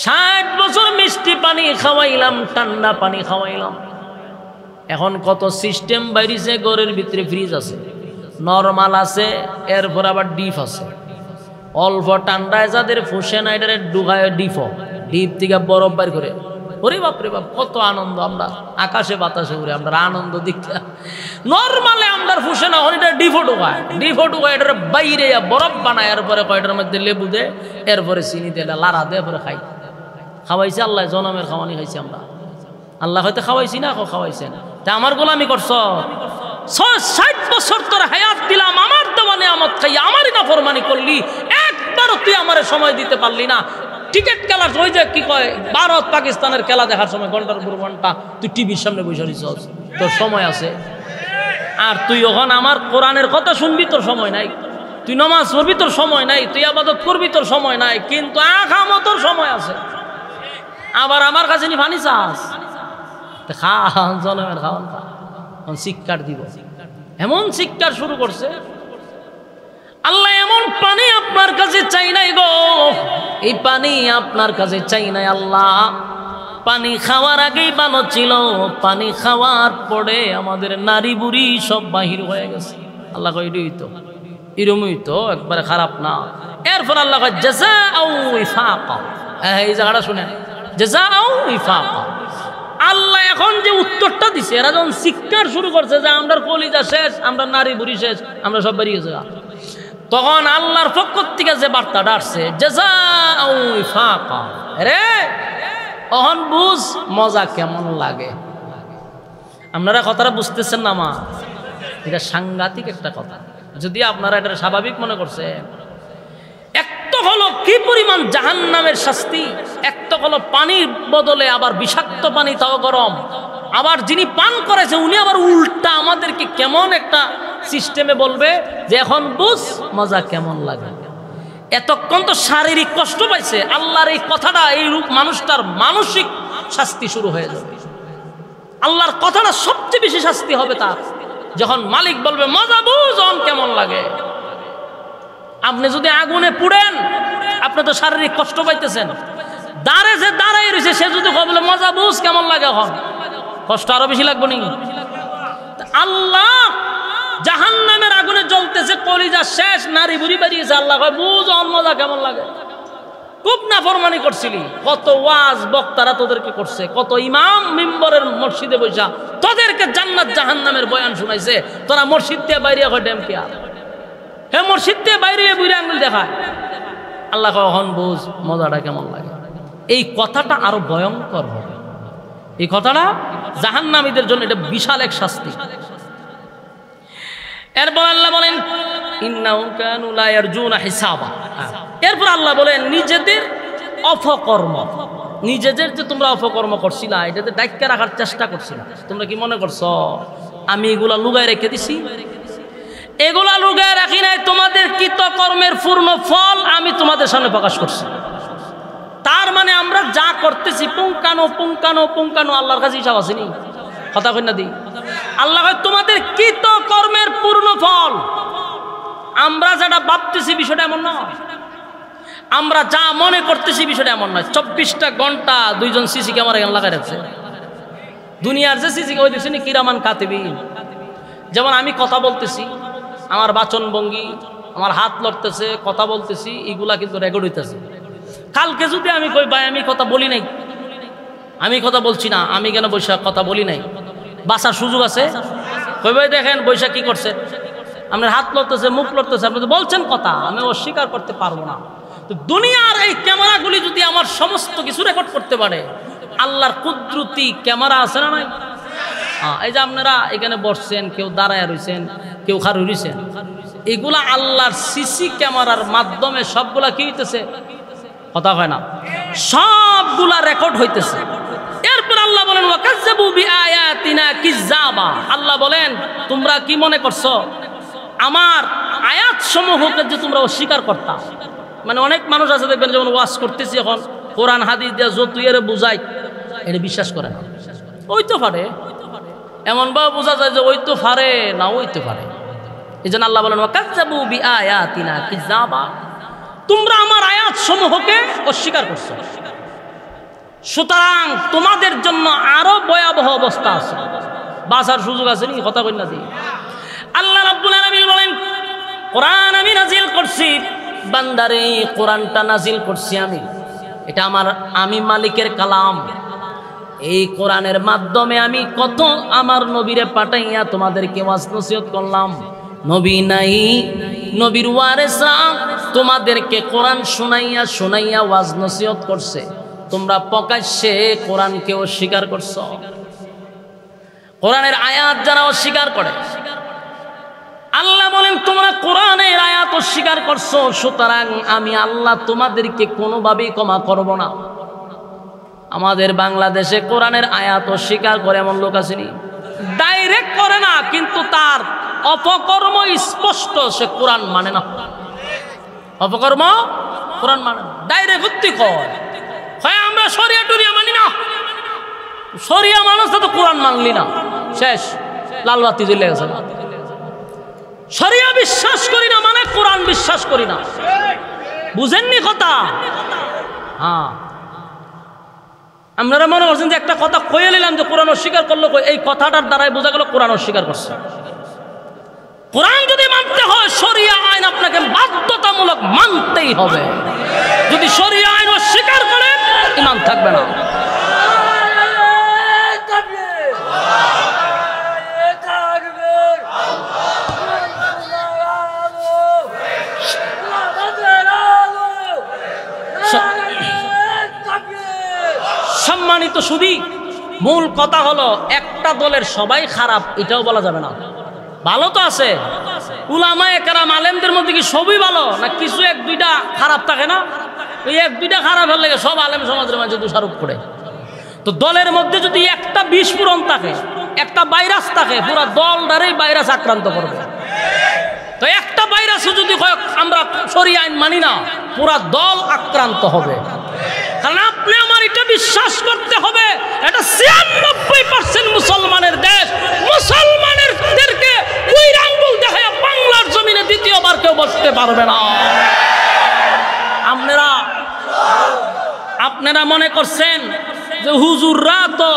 60 বছর মিষ্টি পানি খাওয়াইলাম, ঠান্ডা পানি খাওয়াইলাম। এখন কত সিস্টেম বাইরেছে, ঘরের ভিতরে ফ্রিজ আছে, নরমাল আছে, এরপর আবার ডিপ আছে। অল্প ঠান্ডায় যাদের ফুসে না এটারে ডুগায় ডিপ থেকে বরফ বাইর করে, ওরে বাপরে বাপ কত আনন্দ, আমরা আকাশে বাতাসে উড়ে, আমরা আনন্দ দিকটা নরমালে আমরা ফুসে না এটা ডিফো ঢুকায় এটার বাইরে বরফ বানায়, এরপরে কয়টার মধ্যে লেবু দে, এরপরে চিনি দে, লাড়া দে, এরপরে খাই। খাওয়াইছে আল্লাহ, জনমের খাওয়ানি খাইছি আমরা। আল্লাহ হয়তো খাওয়াইছি না, খাওয়াইছেন তা আমার গোলামি করছ। 60 বছর তোর হায়াত দিলাম, আমার দেওয়া নিয়ামত খাই, আমারই না ফরমানি করলি, একবারও তুই আমার সময় দিতে পারলি না। ক্রিকেট খেলার ওই যে কি কয় ভারত পাকিস্তানের খেলা দেখার সময় ঘন্টার উপর ঘন্টা তুই টিভির সামনে বসে রইছস, তোর সময় আছে। আর তুই ওখান আমার কোরআনের কথা শুনবি, তোর সময় নাই। তুই নামাজ পড়বি, তোর সময় নাই। তুই ইবাদত করবি, তোর সময় নাই। কিন্তু আখামো তোর সময় আছে। আবার আমার কাছে নি পানি চাস, খান জনমের খাওয়ান খা, শিক্ষার দিব। এমন শিক্ষার শুরু করছে আল্লাহ, এমন পানি আপনার কাছে চাই নাই গো, এই পানি আপনার কাছে চাই নাই আল্লাহ। পানি খাওয়ার আগেই ভালো ছিল, পানি খাওয়ার পরে আমাদের নারী বুড়ি সব বাহির হয়ে গেছে। আল্লাহ কয় এরমই তো একবারে খারাপ না। এরপর আল্লাহ কয় জাযাউ ইফাকা, এই জায়গাটা শুনেন, জাযাউ ইফাকা। আল্লাহ এখন যে উত্তরটা দিছে, এরা যখন শিক্ষার শুরু করছে যে আমরা কলিজা শেষ, আমরা নারী বুড়ি শেষ, আমরা সব বেরিয়ে গেছে, তখন আল্লাহর পক্ষ থেকে যে বার্তাটা আসছে জাযাউ ইফাকা, রে অহন বুঝ মজা কেমন লাগে। আপনারা কথাটা বুঝতেছেন না মা? এটা সাংঘাতিক একটা কথা। যদি আপনারা এটা স্বাভাবিক মনে করছে, একটা হলো কি পরিমাণ জাহান্নামের শাস্তি, একটা হলো পানির বদলে আবার বিষাক্ত পানি, তাও গরম। আবার যিনি পান করেছে উনি আবার উল্টা আমাদেরকে কেমন একটা সিস্টেমে বলবে যে এখন বুঝ মজা কেমন লাগে। এতক্ষণ তো শারীরিক কষ্ট পাইছে, আল্লাহর এই কথাটা, এই রূপ মানুষটার মানসিক শাস্তি শুরু হয়ে যাবে। আল্লাহর কথাটা সবচেয়ে বেশি শাস্তি হবে তার যখন মালিক বলবে মজা বুঝ কেমন লাগে। আপনি যদি আগুনে পুড়েন, আপনি তো শারীরিক কষ্ট পাইতেছেন, দাঁড়ে যে দাঁড়াই রয়েছে সে যদি বলে মজা বুঝ কেমন লাগে, এখন কষ্ট আরো বেশি লাগবে নি? আল্লাহ জাহান্নামের আগুনে জ্বলতেছে, কলিজা শেষ, নারী বুড়ি বেরিয়েছে, আল্লাহ কয় বুঝ মজা কেমন লাগে। খুব নাফরমানি করছিলি, কত ওয়াজ বক্তারা তোদেরকে করছে, কত ইমাম মিম্বরের মসজিদে বসা তোদেরকে জান্নাত জাহান্নামের বয়ান শুনাইছে, তোরা মসজিদ দিয়ে বাইরে হয় ড্যাম কে আর হে মসজিদ দিয়ে বাইরে বুড়ে আঙুল দেখায়। আল্লাহ কয় এখন বুঝ মজাটা কেমন লাগে। এই কথাটা আরো ভয়ঙ্কর হবে, এই কথাটা জাহান্নামীদের জন্য এটা বিশাল এক শাস্তি। এরপর আল্লাহ বলেন ইন্নাহুম কানু লা ইয়ারজুনা হিসাবা। এরপর আল্লাহ বলেন নিজেদের অপকর্ম, নিজেদের যে তোমরা অপকর্ম করছিলা, এটাতে ডাইক্কা রাখার চেষ্টা করছিলা, তোমরা কি মনে করছো আমি এগুলা লুগায় রেখে দিছি? এগুলা লুগায় রাখি নাই, তোমাদের কৃতকর্মের পূর্ণ ফল আমি তোমাদের সামনে প্রকাশ করছি। তার মানে আমরা যা করতেছি পুঙ্কানো পুঙ্কানো পুঙ্কানো আল্লাহর কাছে হিসাব আসেনি, কথা কই না দি? আল্লাহ তোমাদের কৃতকর্মের পূর্ণ ফল। আমরা যেটা ভাবতেছি বিষয়টা এমন নয়, আমরা যা মনে করতেছি বিষয়টা এমন নয়। 24টা ঘন্টা 2জন সিসি ক্যামেরা এখানে লাগাই রাখছে। দুনিয়ার যে সিসি ওই দেখছি কিরামান কাতিবিন, যেমন আমি কথা বলতেছি, আমার বাচন ভঙ্গি, আমার হাত লড়তেছে, কথা বলতেছি, এগুলা কিন্তু রেকর্ড হইতেছে। কালকে যদি আমি কই ভাই আমি কথা বলি নাই, আমি কথা বলছি না, আমি কেন বৈশাখ কথা বলি নাই, বাঁচার সুযোগ আছে। কই ভাই দেখেন বৈশাখ কি করছে, আপনার হাত লড়তেছে, মুখ লড়তেছে, আপনি তো বলছেন কথা, আমি অস্বীকার করতে পারবো না। তো দুনিয়ার এই ক্যামেরাগুলি যদি আমার সমস্ত কিছু রেকর্ড করতে পারে, আল্লাহর কুদরতি ক্যামেরা আছে না নাই? এই যে আপনারা এখানে বসছেন, কেউ দাঁড়ায় রয়েছেন, কেউ খাড়ু রয়েছেন, এগুলা আল্লাহর সিসি ক্যামেরার মাধ্যমে সবগুলা কি হইতেছে, কথা হয় না, সবগুলা রেকর্ড হইতেছে। এরপর আল্লাহ বলেন ওয়াকাজ্জাবু বিআয়াতিনা কিযাবা, আল্লাহ বলেন তোমরা কি মনে করছো আমার আয়াত সমূহকে যে তোমরা অস্বীকার করতা। মানে অনেক মানুষ আছে দেখবেন, যেমন ওয়াজ করতেছি এখন কোরআন হাদিস দিয়ে যতুইরে বুঝাই, এটা বিশ্বাস করে না। ওই তো পারে, এমন বা বোঝা যায় যে ওই তো পারে না, ওই তো পারে। এই জন্য আল্লাহ বলেন ওয়াকাজ্জাবু বিআয়াতিনা কিযাবা, তোমরা আমার আয়াত সমূহকে অস্বীকার করছো, সুতরাং তোমাদের জন্য আরো ভয়াবহ অবস্থা আছে, বাঁচার সুযোগ আছে নি, কথা কই না দি। আল্লাহ রাব্বুল আলামিন বলেন কোরআন আমি নাজিল করছি, বান্দারে কোরআনটা নাজিল করছি আমি, এটা আমি মালিকের কালাম। এই কোরআনের মাধ্যমে আমি কত আমার নবীরে পাঠাইয়া তোমাদেরকে ওয়াজ নসিহত করলাম। নবী নাই, নবীর ওয়ারিসরা তোমাদেরকে কোরআন শুনাইয়া শুনাইয়া ওয়াজ নসিহত করছে, তোমরা প্রকাশ্যে কোরআনকে অস্বীকার করছো। কোরআনের আয়াত যারা অস্বীকার করে, আল্লাহ বলেন তোমরা কোরআনের আয়াত অস্বীকার করছো, সুতরাং আমি আল্লাহ তোমাদেরকে কোনোভাবেই ক্ষমা করব না। আমাদের বাংলাদেশে কোরআনের আয়াত অস্বীকার করে এমন লোক আসেনি, ডাইরেক্ট করে না, কিন্তু তার অপকর্ম স্পষ্ট, সে কোরআন মানে না, অপকর্ম কোরআন মানে না, ডাইরেক্ট হত্যি কর হয় আমরা শরিয়া টরিয়া মানি না, শরিয়া মানুষ তো কোরআন মানলি না, শেষ, লালবাতি জ্বলে গেছে। শরিয়া বিশ্বাস করি না মানে কোরআন বিশ্বাস করি না, বুঝেননি কথা? হ্যাঁ, আপনারা মনে করছেন যে একটা কথা কয়ে নিলাম যে কোরআন অস্বীকার করলো, এই কথাটার দ্বারাই বোঝা গেল কোরআন অস্বীকার করছে। কোরআন যদি মানতে হয় শরিয়া আইন আপনাকে বাধ্যতামূলক মানতেই হবে, যদি শরিয়া আইন অস্বীকার করেন ঈমান থাকবে না। সম্মানিত সুধী, মূল কথা হলো একটা দলের সবাই খারাপ এটাও বলা যাবে না, ভালো তো আছে। উলামায়ে কেরাম আলেমদের মধ্যে কি সবই ভালো না, কিছু এক দুইটা খারাপ থাকে না? ওই এক দুইটা খারাপ হলে সব আলেম সমাজের মাঝে দোষারোপ করে। তো দলের মধ্যে যদি একটা বিস্ফোরণ থাকে, একটা ভাইরাস থাকে, পুরা দলটারেই ভাইরাস আক্রান্ত করবে। তো একটা ভাইরাসও যদি আমরা শরিয়া আইন মানি না, পুরা দল আক্রান্ত হবে। কারণ আপনি আমার এটা বিশ্বাস করতে হবে, এটা ৯৬% মুসলমানের দেশ, মুসলমানেরদেরকে দুই আঙ্গুল দেখায় বাংলার জমিনে দ্বিতীয়বার কেউ বসতে পারবে না। আপনারা মনে করছেন যে হুজুররা তো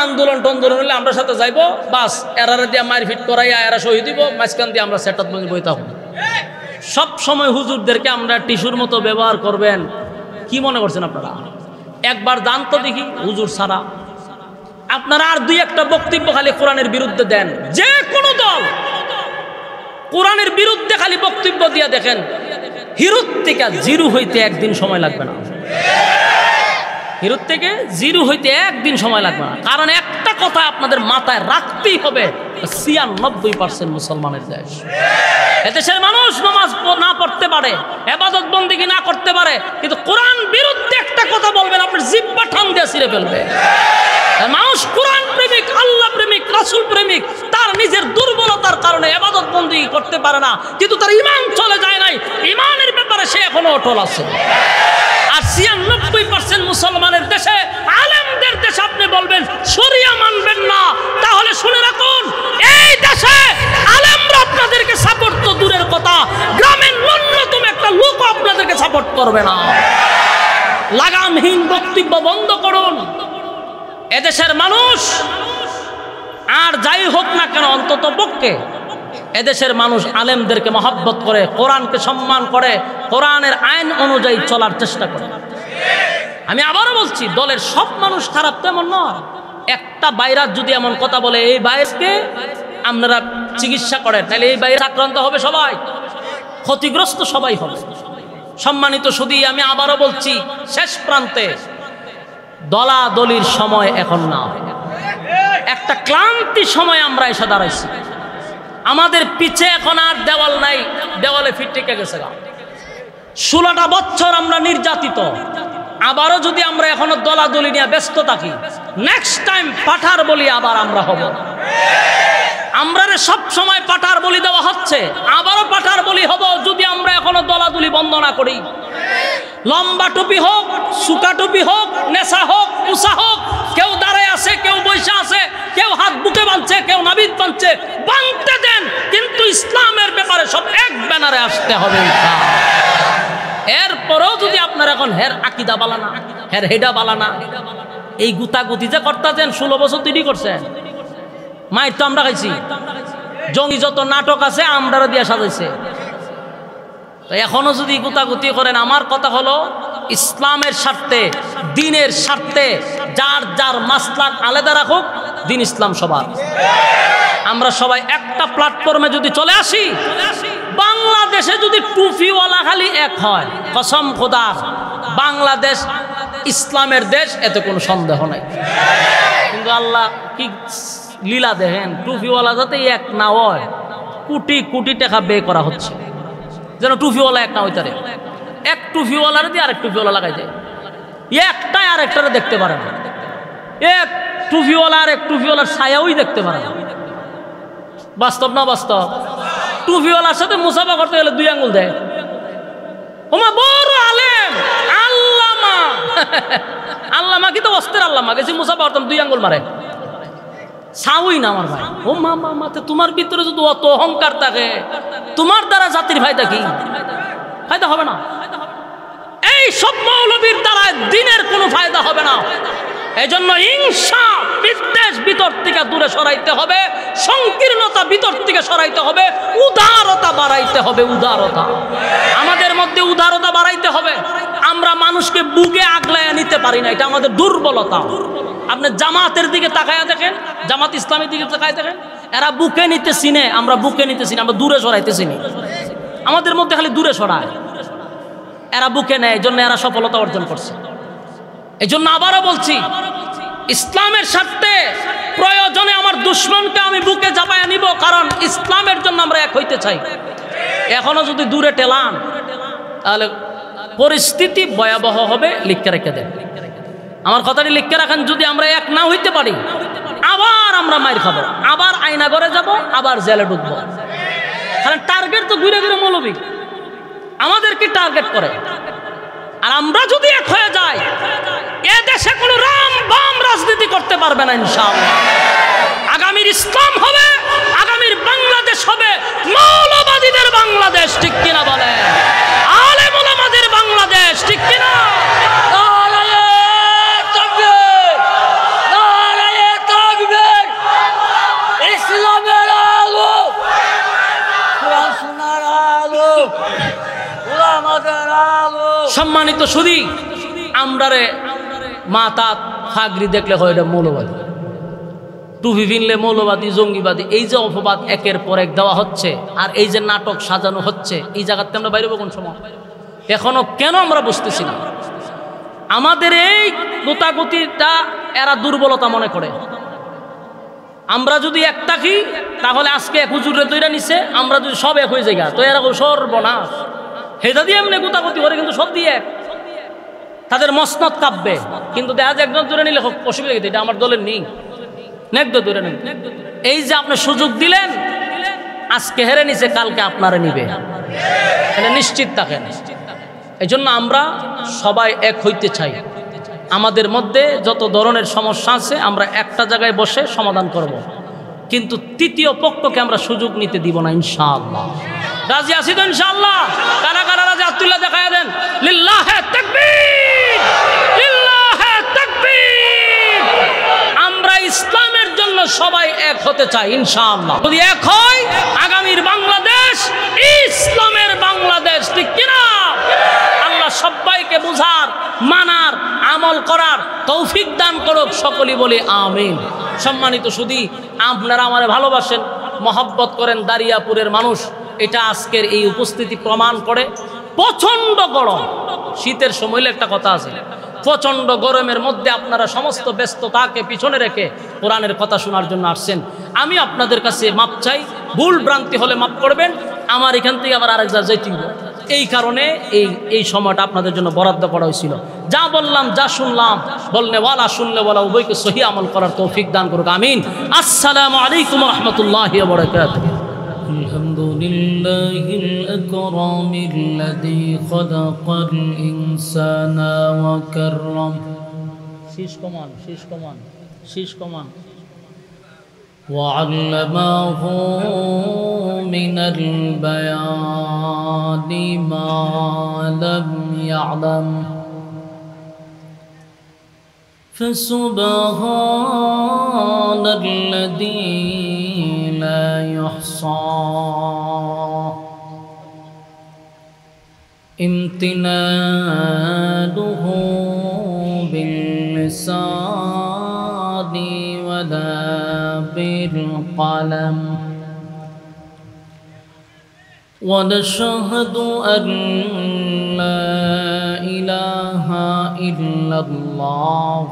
আন্দোলন টন্দোলন হলে আমরা সাথে যাইব, বাস এরারে দিয়ে মারপিট করাইয়া এরা শহীদ দিব, মাঝখান দিয়ে আমরা সেটাত বন্ধ বইতে হবে। সব সময় হুজুরদেরকে আমরা টিস্যুর মতো ব্যবহার করবেন, কি মনে করছেন আপনারা? একবার জানতো দেখি হুজুর ছাড়া আপনারা আর দুই একটা বক্তব্য খালি কোরআনের বিরুদ্ধে দেন, যে কোনো দল কোরআনের বিরুদ্ধে খালি বক্তব্য দিয়ে দেখেন, হিরুত থেকে জিরো হইতে একদিন সময় লাগবে না, হিরুত থেকে জিরো হইতে একদিন সময় লাগবে না। কারণ একটা কথা আপনাদের মাথায় রাখতেই হবে, ৯৬% মুসলমানের দেশ। এদেশের মানুষ নামাজ না পড়তে পারে, ইবাদত বন্দেগী না করতে পারে, কিন্তু কোরআন বিরুদ্ধে একটা কথা বলবেন, আপনার জিহ্বা ঠান দিয়ে ছিঁড়ে ফেলবে। মানুষ কোরআন প্রেমিক, আল্লাহ প্রেমিক, রাসূল প্রেমিক, তার নিজের দুর্বলতার কারণে ইবাদত বন্দেগী করতে পারে না, কিন্তু তার ঈমান চলে যায় নাই, ঈমানের ব্যাপারে সে এখনো অটল আছে। আর ৯৬% মুসলমানের দেশে, আলেমদের দেশে আপনি বলবেন শরিয়া মানবেন না, তাহলে শুনে রাখুন, এই দেশে আলেমরা আপনাদেরকে সাপোর্ট তো দূরের কথা, গ্রামের ন্যূনতম একটা লোক আপনাদেরকে সাপোর্ট করবে না। লাগামহীন বক্তব্য বন্ধ করুন। এদেশের মানুষ আর যাই হোক না কেন, অন্তত পক্ষে এদেশের মানুষ আলেমদেরকে মহব্বত করে, কোরআনকে সম্মান করে, কোরআনের আইন অনুযায়ী চলার চেষ্টা করে। আমি আবারও বলছি, দলের সব মানুষ খারাপ তো এমন নয়। একটা ভাইরাস যদি এমন কথা বলে, এই ভাইরাসকে আপনারা চিকিৎসা করেন, তাহলে এই ভাইরাস আক্রান্ত হবে সবাই, ক্ষতিগ্রস্ত সবাই হবে। সম্মানিত শুধু আমি আবারও বলছি, শেষ প্রান্তে দলাদলির সময় এখন না, একটা ক্লান্তি সময় আমরা এসে দাঁড়াইছি। আমাদের পিছে এখন আর দেওয়াল নাই, দেওয়ালে ফিট টেকে গেছে। 16টা বছর আমরা নির্যাতিত। আবারও যদি আমরা এখনো দলাদলি নিয়ে ব্যস্ত থাকি, নেক্সট টাইম পাঠার বলি আবার আমরা হব। আমরা সব সময় পাঠার বলি দেওয়া হচ্ছে, আবারও পাঠার বলি হব যদি আমরা এখনো দলাদলি বন্ধ না করি। লম্বা টুপি হোক, সুকা টুপি হোক, নেশা হোক, উষা হোক, কেউ দাঁড়ায় আছে, কেউ বৈশা আছে, কেউ হাত বুকে বাঁধছে, কেউ নাবিদ বাঁধছে, বাঁধতে দেন, কিন্তু ইসলামের ব্যাপারে সব এক ব্যানারে আসতে হবে। এরপরেও যদি আপনার এখন হের আকিদা বালানা, হের হেডা বালানা, এই গুতাগুতি যে করতেছেন 16 বছর তৈরি করছেন, মায়ের তো আমরা খাইছি। জঙ্গি যত নাটক আছে আমরা দিয়ে সাজাইছে। তো এখনো যদি গুতাগুতি করেন, আমার কথা হলো ইসলামের স্বার্থে, দ্বীনের স্বার্থে যার যার মাসলাক আলাদা রাখুক, দ্বীন ইসলাম সবার। আমরা সবাই একটা প্ল্যাটফর্মে যদি চলে আসি, বাংলাদেশে যদি টুপিওয়ালা খালি এক হয়, কসম খোদার বাংলাদেশ ইসলামের দেশ, এতে কোনো সন্দেহ নাই। কিন্তু আল্লাহ কি লীলা দেখেন, টুপিওয়ালা যাতে এক না হয়, কোটি কোটি টাকা ব্যয় করা হচ্ছে যেন টুপিওয়ালা এক না হইতারে। এক টুপিওয়ালার দিয়ে আরেক টুপিওয়ালা লাগাই যায়, একটাই আরেকটারে দেখতে পারে না। এক টুপিওয়ালা আর এক টুপিওয়ালার ছায়াওই দেখতে পারে না। বাস্তব না বাস্তব? টুপিওয়ালার সাথে মুসাফা করতে গেলে 2 আঙ্গুল দেয়। ওমা বড় আলেম আল্লামা, আল্লামা কি তো অস্তের আল্লামা, গেছি মুসাফা করতাম 2 আঙ্গুল মারে, ছাউই না আমার ভাই। ও মা মা মাতে, তোমার ভিতরে যদি অত অহংকার থাকে, তোমার দ্বারা জাতির ফায়দা কি? ফায়দা হবে না। এই সব মৌলবীর দ্বারা দ্বীনের কোনো ফায়দা হবে না। এই জন্য হিংসা বিদ্বেষ ভিতর থেকে দূরে সরাইতে হবে, সংকীর্ণতা ভিতর থেকে সরাইতে হবে, উদারতা বাড়াইতে হবে। উদারতা আমাদের মধ্যে, উদারতা বাড়াইতে হবে। আমরা মানুষকে বুকে আগলায় নিতে পারি না, এটা আমাদের দুর্বলতা। আপনি জামাতের দিকে তাকায়া দেখেন, জামাত ইসলামের দিকে তাকায় দেখেন, এরা বুকে নিতে চিনে, আমরা বুকে নিতে চিনি, আমরা দূরে সরাইতে চিনি। আমাদের মধ্যে খালি দূরে সরায়, এরা বুকে নেয়। এই জন্য এরা সফলতা অর্জন করছে। এই জন্য আবারও বলছি, ইসলামের স্বার্থে প্রয়োজনে আমার দুশ্মনকে আমি বুকে চাপায়া নিব, কারণ ইসলামের জন্য আমরা এক হইতে চাই। এখনো যদি দূরে টেলান, তাহলে পরিস্থিতি ভয়াবহ হবে। লিখে রেখে দেন, আমার কথাটি লিখে রাখেন। যদি আমরা এক না হইতে পারি, আবার আমরা মাইর খাবো, আবার আয়না ঘরে যাব, আবার জেলে ঢুকবো। কারণ টার্গেট তো ঘুরে ঘুরে মৌলবী আমাদেরকে টার্গেট করে। আর আমরা যদি এক হয়ে যাই, এ দেশে কোনো রাম বাম রাজনীতি করতে পারবে না ইনশাআল্লাহ। আগামীর ইসলাম হবে, আগামীর বাংলাদেশ হবে মৌলবাদীদের বাংলাদেশ, ঠিক কিনা বলে? আলেম ওলামাদের বাংলাদেশ, ঠিক কিনা? সম্মানিত শুধু আমরারে মাথা ফাগরি দেখলে হয় এটা মৌলবাদী, টুপি পিনলে মৌলবাদী, জঙ্গিবাদী, এই যে অপবাদ একের পর এক দেওয়া হচ্ছে, আর এই যে নাটক সাজানো হচ্ছে, এই জায়গাতে আমরা বাইরে কোন সময় এখনো কেন আমরা বুঝতেছি না। আমাদের এই গোতাগতিটা এরা দুর্বলতা মনে করে। আমরা যদি এক থাকি, তাহলে আজকে এক হুজুরে তৈরি নিছে, আমরা যদি সব এক হয়ে যাই, তো এরা সর্বনাশ। হেদা দিয়ে এমনি গোতাগতি করে, কিন্তু সব দিয়ে এক, তাদের মসনদ কাঁপবে। কিন্তু দেখা যায় একজন দূরে নিলে অসুবিধা, কিন্তু এটা আমার দলের নেই, নেকদো দূরে নেই। এই যে আপনি সুযোগ দিলেন, আজকে হেরে নিছে, কালকে আপনারা নিবে, এটা নিশ্চিত থাকেন। এই জন্য আমরা সবাই এক হইতে চাই। আমাদের মধ্যে যত ধরনের সমস্যা আছে, আমরা একটা জায়গায় বসে সমাধান করব, কিন্তু তৃতীয় পক্ষকে আমরা সুযোগ নিতে দিব না ইনশাআল্লাহ। রাজি আছি তো ইনশাআল্লাহ? কারা কারা রাজি? আব্দুল্লাহ দেখায় দেন। লিল্লাহে তাকবীর, লিল্লাহে তাকবীর। আমরা ইসলামের জন্য সবাই এক হতে চাই ইনশাআল্লাহ। যদি এক হয়, আগামীর বাংলাদেশ ইসলামের বাংলাদেশ, ঠিক কিনা? আল্লাহ আল্লাহ সবাইকে বুঝার, মানার, আমল করার তৌফিক দান করুক। সকলেই বলি আমিন। সম্মানিত সুধী, আপনারা আমারে ভালোবাসেন, মহব্বত করেন, দারিয়াপুরের মানুষ, এটা আজকের এই উপস্থিতি প্রমাণ করে। প্রচণ্ড গরম, শীতের সময় একটা কথা আছে, প্রচণ্ড গরমের মধ্যে আপনারা সমস্ত ব্যস্ততাকে পিছনে রেখে কোরআনের কথা শোনার জন্য আসছেন। আমি আপনাদের কাছে মাপ চাই, ভুল ভ্রান্তি হলে মাপ করবেন। আমার এখান থেকে আবার আরেক জায়গায় যেতে হবে, এই কারণে এই সময়টা আপনাদের জন্য বরাদ্দ করা হয়েছিল। যা বললাম, যা শুনলাম, বললে ওয়ালা শুনলে ওয়ালা উভয়কে সহি আমল করার তৌফিক দান করুক, আমিন। আসসালামু আলাইকুম ওয়া রাহমাতুল্লাহি ওয়া বারাকাতুহু। আলহামদুলিল্লাহিল আকরামিল্লাযী খালাকাল ইনসানা ওয়া কাররাম। শীষ কমান وعلمه من البيان ما لم يعلم فسبحان الذي لا يحصى امتنانه باللسان ولا بالقلم ونشهد أن لا إله إلا الله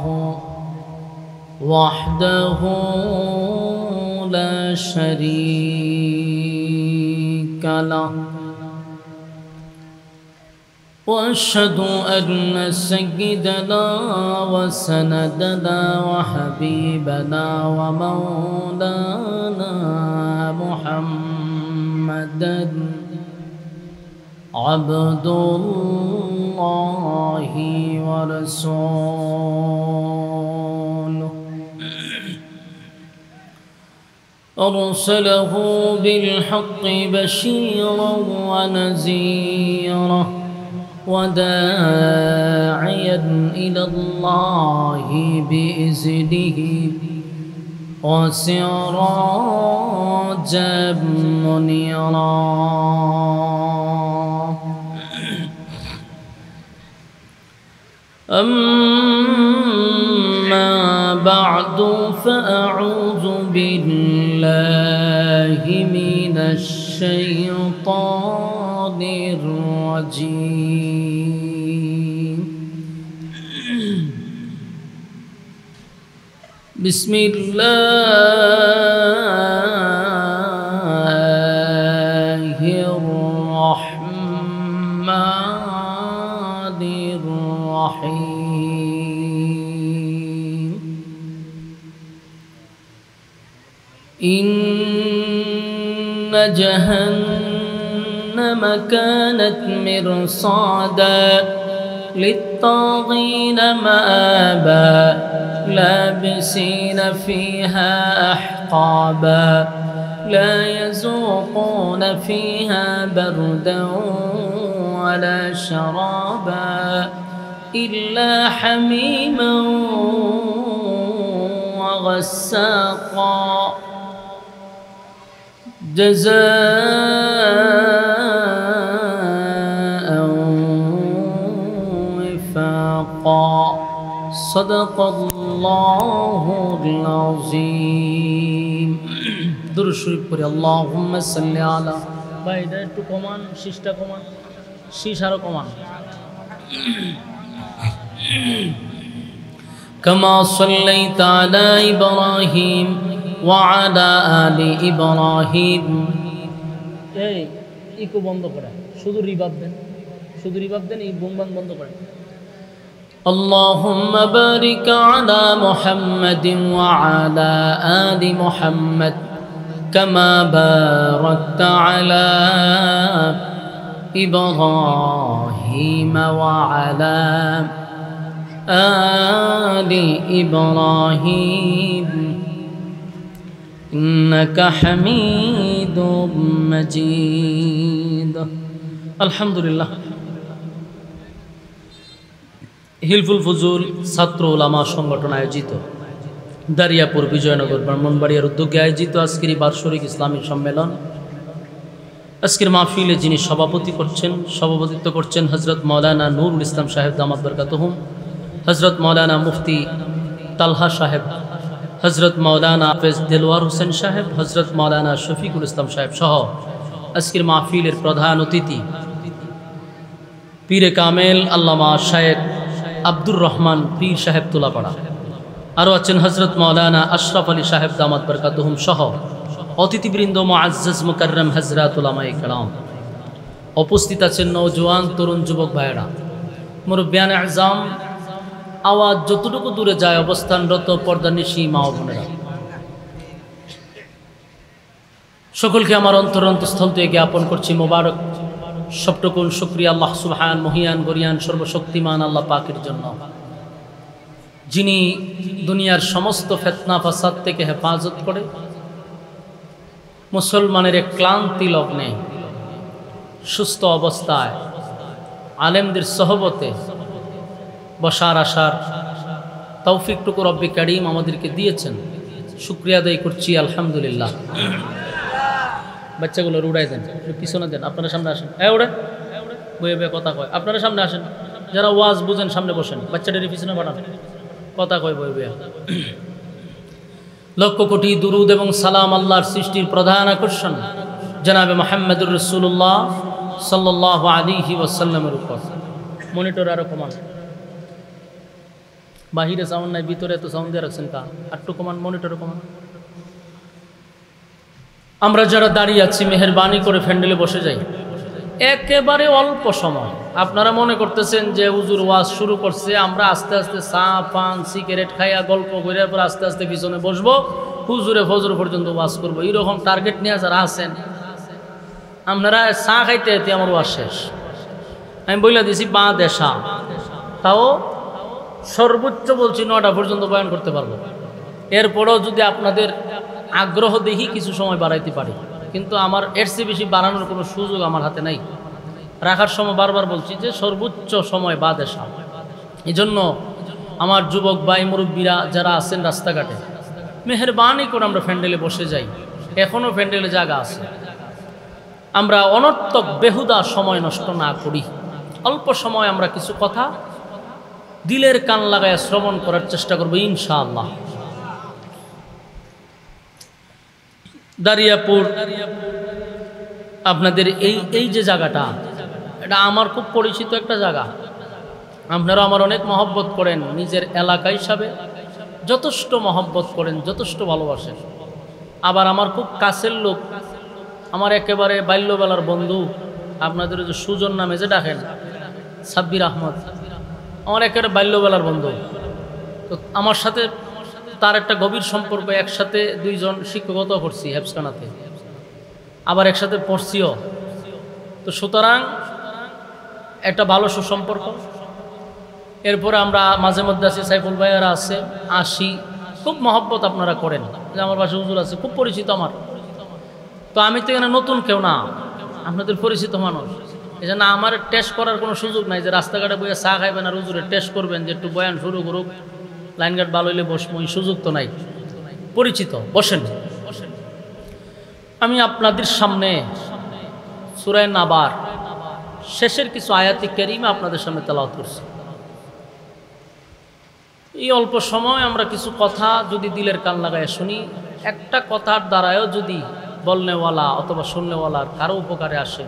وحده لا شريك له وأشهد أن سيدنا وسندنا وحبيبنا ومولانا محمدا عبد الله ورسوله أرسله بالحق بشيرا ونذيرا وداعيا إلى الله بإذنه وسراجا منيرا أما بعد فأعوذ بالله من الشيطان الرجيم بسم الله الرحمن الرحيم إن جهنم كانت مرصادا للطاغين مآبا لابسين فيها أحقابا لا يذوقون فيها بردا ولا شرابا إلا حميما وغساقا جزاء وفاقا صدق الله العظيم দুরূদ শরীফ পড়ি আল্লাহুম্মা সাল্লি আলা। ভাই এটা একটু কমান, শীষটা কমান, শীষ আরো কমান। كما صليت على إبراهيم وعلى آل إبراهيم এই ইকো বন্ধ করে, শুধু রিভার্ব দেন, এই বুমবান বন্ধ করে। اللهم بارك على محمد وعلى آل محمد كما باركت على إبراهيم وعلى آل إبراهيم إنك حميد مجيد الحمد لله হিলফুল ফুজুল ছাত্র ওলামা সংগঠন আয়োজিত দারিয়াপুর বিজয়নগর ব্রাহ্মণবাড়িয়ার উদ্যোগে আয়োজিত আজকের বার্ষিক ইসলামী সম্মেলন আজকের মাহফিলে যিনি সভাপতিত্ব করছেন হজরত মৌলানা নুরুল ইসলাম সাহেব দামাত বরকাতুহুম, হজরত মৌলানা মুফতি তালহা সাহেব, হজরত মৌলানা হাফেজ দেলওয়ার হোসেন সাহেব, হজরত মৌলানা শফিকুল ইসলাম সাহেব সহ আজকের মাহফিলের প্রধান অতিথি পীরে কামেল আল্লামা শায়েখ আব্দুর রহমান পীর সাহেব তুলাপাড়া, আরও আছেন হজরত মৌলানা আশরাফ আলী সাহেব দামাত বরকাতুহুম সহ অতিথিবৃন্দ, মুআজ্জাজ মুকাররম হযরত উলামায়ে কেরাম, উপস্থিত আছেন নওজোয়ান তরুণ যুবক ভাইয়েরা, মুরব্বিয়ান আযম, আওয়াজ যতটুকু দূরে যায় অবস্থানরত পর্দানিশী মা ও বোনেরা, সকলকে আমার অন্তরস্থল থেকে জ্ঞাপন করছি মোবারক সবটুকুন শুকরিয়া আল্লাহ সুবহান মহিয়ান গরিয়ান সর্বশক্তিমান আল্লাহ পাকের জন্য, যিনি দুনিয়ার সমস্ত ফিতনা ফাসাদ থেকে হেফাজত করে মুসলমানের এক ক্লান্তি লগ্নে সুস্থ অবস্থায় আলেমদের সহবতে বসার আসার তৌফিকটুকু রব্বি কারীম আমাদেরকে দিয়েছেন, শুকরিয়া আদায় করছি আলহামদুলিল্লাহ। বাচ্চাগুলো উড়াই দেন, পিছনে দেন, আপনারা সামনে আসেন, ওড়ে বয়ে বয়ে কথা কয়, আপনারা সামনে আসেন, যারা ওয়াজ বুঝেন সামনে বসেন, বাচ্চাদের পিছনে বাড়ান, কথা কয় বয়ে বয়ে। লক্ষ কোটি দুরুদ এবং সালাম আল্লাহর সৃষ্টির প্রধান আকর্ষণ জনাবে মুহাম্মদুর রাসূলুল্লাহ সাল্লাল্লাহু আলাইহি ওয়াসাল্লামের উপর। মনিটর আরো কমান, বাহিরে সাউন্ড নাই, ভিতরে এত সাউন্ড দিয়ে রাখছেন কা, আটটু কমান, মনিটর কমান। আমরা যারা দাঁড়িয়ে আছি মেহেরবানি করে ফ্যান্ডেলে বসে যাই, একেবারে অল্প সময়। আপনারা মনে করতেছেন যে হুজুর ওয়াজ শুরু করছে, আমরা আস্তে আস্তে চা পান সিগারেট খাইয়া গল্প করে পর আস্তে আস্তে পিছনে বসবো, হুজুরে ফজর পর্যন্ত ওয়াজ করবো, এইরকম টার্গেট নিয়ে যারা আছেন আপনারা চা খাইতে খাইতে আমার ওয়াজ শেষ। আমি বইলা দিয়েছি বাঁ দেশা, তাও সর্বোচ্চ বলছি 9টা পর্যন্ত বয়ান করতে পারবো, এরপরেও যদি আপনাদের আগ্রহ দেখি কিছু সময় বাড়াইতে পারি, কিন্তু আমার এর চেয়ে বেশি বাড়ানোর কোনো সুযোগ আমার হাতে নাই। রাখার সময় বারবার বলছি যে সর্বোচ্চ সময় বাদ আসা। এই জন্য আমার যুবক ভাই মুরব্বীরা যারা আছেন রাস্তাঘাটে, মেহেরবানি করে আমরা ফ্যান্ডেলে বসে যাই, এখনও ফ্যান্ডেলে জায়গা আছে, আমরা অনর্থক বেহুদা সময় নষ্ট না করি, অল্প সময় আমরা কিছু কথা দিলের কান লাগায় শ্রবণ করার চেষ্টা করবো ইনশাআল্লাহ। দারিয়াপুর আপনাদের এই যে জায়গাটা, এটা আমার খুব পরিচিত একটা জায়গা, আপনারা আমার অনেক মহব্বত করেন, নিজের এলাকা হিসাবে যথেষ্ট মহব্বত করেন, যথেষ্ট ভালোবাসেন। আবার আমার খুব কাছের লোক, আমার একেবারে বাল্যবেলার বন্ধু, আপনাদের যে সুজন নামে যে ডাকেন সাব্বির আহমদ, আমার একেবারে বাল্যবেলার বন্ধু। তো আমার সাথে তার একটা গভীর সম্পর্ক, একসাথে দুইজন শিক্ষকতাও করছি হেফসখানাতে, আবার একসাথে পড়ছিও। তো সুতরাং একটা ভালো সুসম্পর্ক। এরপরে আমরা মাঝে মধ্যে আছি, সাইফুল ভাইয়ারা আছে, আসি, খুব মহব্বত আপনারা করেন। যে আমার পাশে হুজুর আছে, খুব পরিচিত আমার। তো আমি তো এখানে নতুন কেউ না, আপনাদের পরিচিত মানুষ, এই জন্য আমার টেস্ট করার কোনো সুযোগ নাই যে রাস্তাঘাটে বইয়ে চা খাইবেন আর হুজুরে টেস্ট করবেন যে একটু বয়ান শুরু করুক, লাইনঘাট ভালো হইলে বসবো, এই সুযোগ তো নাই। পরিচিত, বসেন। আমি আপনাদের সামনে সূরা নাবার শেষের কিছু আয়াতি কারিমা আপনাদের সামনে তেলাওয়াত করছি। এই অল্প সময় আমরা কিছু কথা যদি দিলের কান লাগায় শুনি, একটা কথার দ্বারাও যদি বলনেওয়ালা অথবা শুননেওয়ালার কারো উপকারে আসে,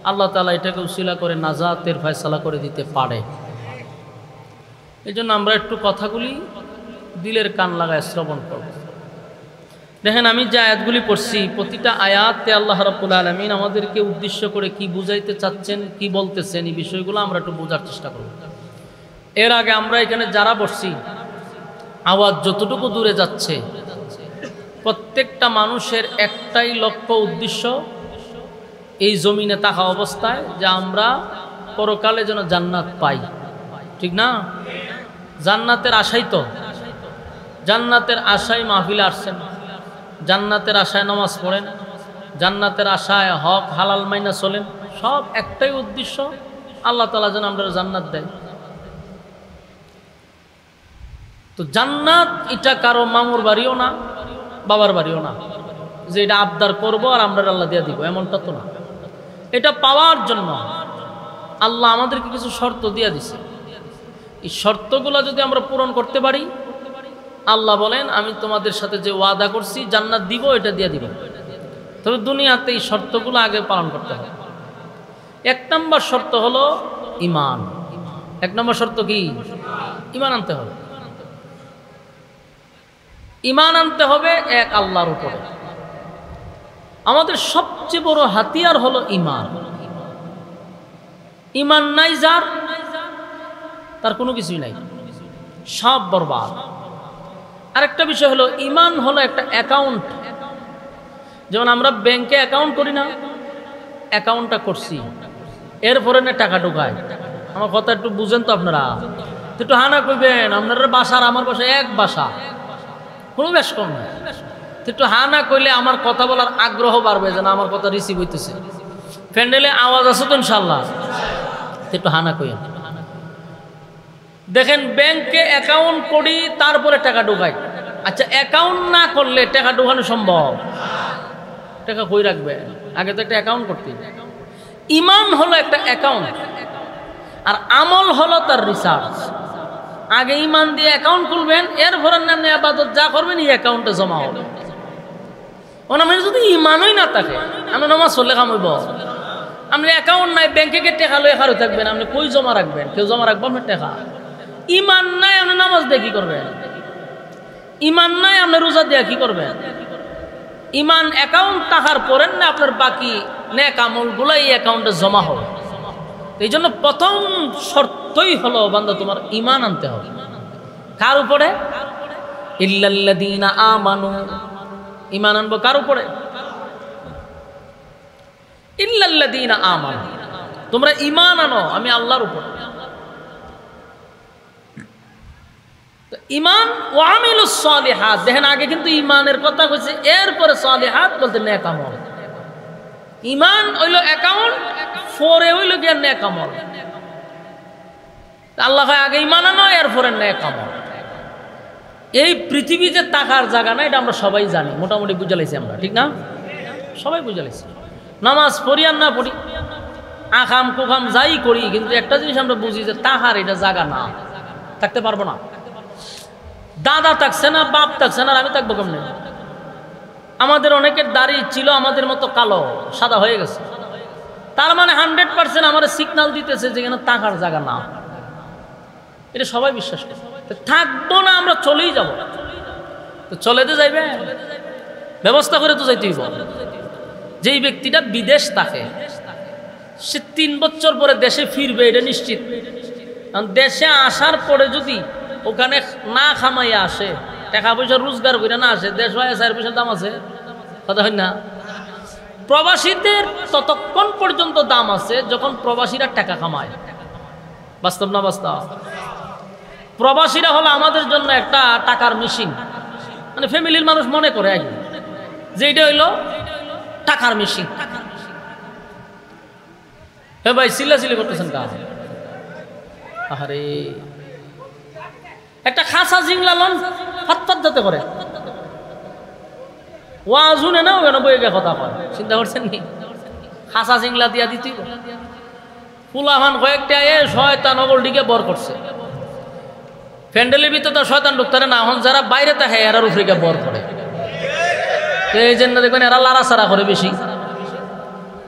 আল্লাহ তাআলা এটাকে উসিলা করে নাজাতের ফয়সালা করে দিতে পারে। এই জন্য আমরা একটু কথাগুলি দিলের কান লাগায় শ্রবণ করব। দেখেন, আমি যে আয়াতগুলি পড়ছি, প্রতিটা আয়াতে আল্লাহ রাব্বুল আলামিন আমাদেরকে উদ্দেশ্য করে কি বুঝাইতে চাচ্ছেন, কি বলতেছেন, এই বিষয়গুলো আমরা একটু বোঝার চেষ্টা করব। এর আগে আমরা এখানে যারা বসছি, আওয়াজ যতটুকু দূরে যাচ্ছে, প্রত্যেকটা মানুষের একটাই লক্ষ্য উদ্দেশ্য, এই জমিনে থাকা অবস্থায় যে আমরা পরকালে যেন জান্নাত পাই, ঠিক না? জান্নাতের আশাই তো, জান্নাতের আশায় মাহফিলে আসছেন, জান্নাতের আশায় নামাজ পড়েন, জান্নাতের আশায় হক হালাল মাইনা চলেন, সব একটাই উদ্দেশ্য, আল্লাহ তাআলা যেন আমরা জান্নাত দেয়। তো জান্নাত এটা কারো মামুর বাড়িও না, বাবার বাড়িও না যে এটা আবদার করবো আর আমরা আল্লাহ দিয়ে দিব, এমনটা তো না। এটা পাওয়ার জন্য আল্লাহ আমাদেরকে কিছু শর্ত দিয়ে দিছে। এই শর্তগুলো যদি আমরা পূরণ করতে পারি, আল্লাহ বলেন আমি তোমাদের সাথে যে ওয়াদা করছি জান্নাত দিব, এটা দিয়ে দিব। তবে দুনিয়াতে এই শর্তগুলো আগে পালন করতে হবে। 1 নম্বর শর্ত হলো ঈমান। 1 নম্বর শর্ত কি? ঈমান আনতে হবে। ঈমান আনতে হবে এক আল্লাহর উপরে। আমাদের সবচেয়ে বড় হাতিয়ার হলো ঈমান। ঈমান নাই যার, তার কোনো কিছুই নাই, সব বরবাদ। আরেকটা বিষয় হলো ঈমান হলো একটা অ্যাকাউন্ট। যেমন আমরা ব্যাংকে অ্যাকাউন্ট করি না, অ্যাকাউন্টটা করছি, এরপরে না টাকা ঢোকায়। আমার কথা একটু বুঝেন তো আপনারা, একটু হানা কইবেন। আপনার বাসার আমার বাসা এক বাসা, কোনো বেশ কম নাই। একটু হানা কইলে আমার কথা বলার আগ্রহ বাড়বে, যেন আমার কথা রিসিভ হইতেছে। প্যান্ডেলে আওয়াজ আছে তো ইনশাল্লাহ? একটু হানা কইন। দেখেন ব্যাংকে অ্যাকাউন্ট করি, তারপরে টাকা ঢোকাই। আচ্ছা, অ্যাকাউন্ট না করলে টাকা ঢোকানো সম্ভব? টাকা কই রাখবে? আগে তো একটা অ্যাকাউন্ট করতে। ঈমান হলো একটা অ্যাকাউন্ট, আর আমল হলো তার রিসার্চ। আগে ঈমান দিয়ে অ্যাকাউন্ট খুলবেন, এরপরে নামে আবাদত যা করবেন এই অ্যাকাউন্টে জমা হবে। মানে যদি ঈমানই না থাকে, আমি নামাজ চললে কামাইব। আপনি অ্যাকাউন্ট নাই, ব্যাংকে গিয়ে টাকা লয়ে খারো থাকবেন, আপনি কই জমা রাখবেন? কেউ জমা রাখবো আপনার টাকা? ঈমান নাই, আপনি নামাজ দিয়ে কি করবেন? ঈমান নাই, আপনি রোজা দিয়ে কি করবেন? ঈমান অ্যাকাউন্ট টাকার পরেন না, আপনার বাকি নেক আমলগুলো এই অ্যাকাউন্টে জমা হবে। এই জন্য প্রথম শর্তই হলো বান্দা তোমার ঈমান আনতে হবে। কার উপরে? ইল্লাল্লাযীনা আমানু। ঈমান আনবো কার উপরে? ইল্লাল্লাযীনা আমানু। তোমরা ঈমান আনো আমি আল্লাহর উপরে। ঈমান ওয়া আমিলুস সালিহাত। দেখেন আগে কিন্তু ঈমানের কথা কইছে, এরপরে সালিহাত বলতে নেক আমল। ঈমান হইল অ্যাকাউন্ট, পরে হইল গিয়া নেক আমল। আল্লাহ কয় আগে ঈমান আনো, এরপরে নেক আমল। এই পৃথিবী যে টাকার জায়গা না, এটা আমরা সবাই জানি, মোটামুটি বুঝে লাইছি আমরা, ঠিক না? সবাই বুঝে লাইছি। নামাজ পড়ি আর না পড়ি, আকাম কুকাম যাই করি, কিন্তু একটা জিনিস আমরা বুঝি যে টাকার এটা জায়গা না, থাকতে পারবো না। দাদা থাকছে না, বাপ থাকছে না, আর আমি থাকবো কেমনে? আমাদের অনেকের দাড়ি ছিল আমাদের মতো কালো, সাদা হয়ে গেছে। তার মানে 100% আমার সিগন্যাল দিতেছে যে এখানে টাকার জায়গা না। এটা সবাই বিশ্বাস করে। থাকবো না, আমরা চলেই যাব। তো চলে তো যাইবে, ব্যবস্থা করে তো যাইতেই হবে। যেই ব্যক্তিটা বিদেশ থাকে, সে 3 বছর পরে দেশে ফিরবে, এটা নিশ্চিত। কারণ দেশে আসার পরে যদি ওখানে না খামাইয়া আসে, টাকা পয়সা রোজগার করে না আসে, দেশ হয় 4 পয়সার দাম আছে, কথা হয় না? প্রবাসীদের ততক্ষণ পর্যন্ত দাম আছে যখন প্রবাসীরা টাকা কামায়। বাস্তব না বাস্তব? প্রবাসীরা হলো আমাদের জন্য একটা টাকার মেশিন। মানে ফ্যামিলির মানুষ মনে করে আগে যে এটা হইলো টাকার মেশিন। হে ভাই, চিল্লাচিল্লি করতেছেন কা? আরে একটা খাসা জিংলা লন ফাত যাতে করে ওয়াজুনে না, ওখানে বই গে কথা কয়। চিন্তা করছেন নি? খাসা জিংলা দিয়া দিতে ফুলাহান কয়েকটা শয়তান অগলটিকে বর করছে। প্যান্ডেলের ভিতরে তো শয়তান ঢুকতে না, এখন যারা বাইরে থাকে এরার উপরে বর করে। এই জন্য দেখবেন এরা লাড়াছাড়া করে বেশি।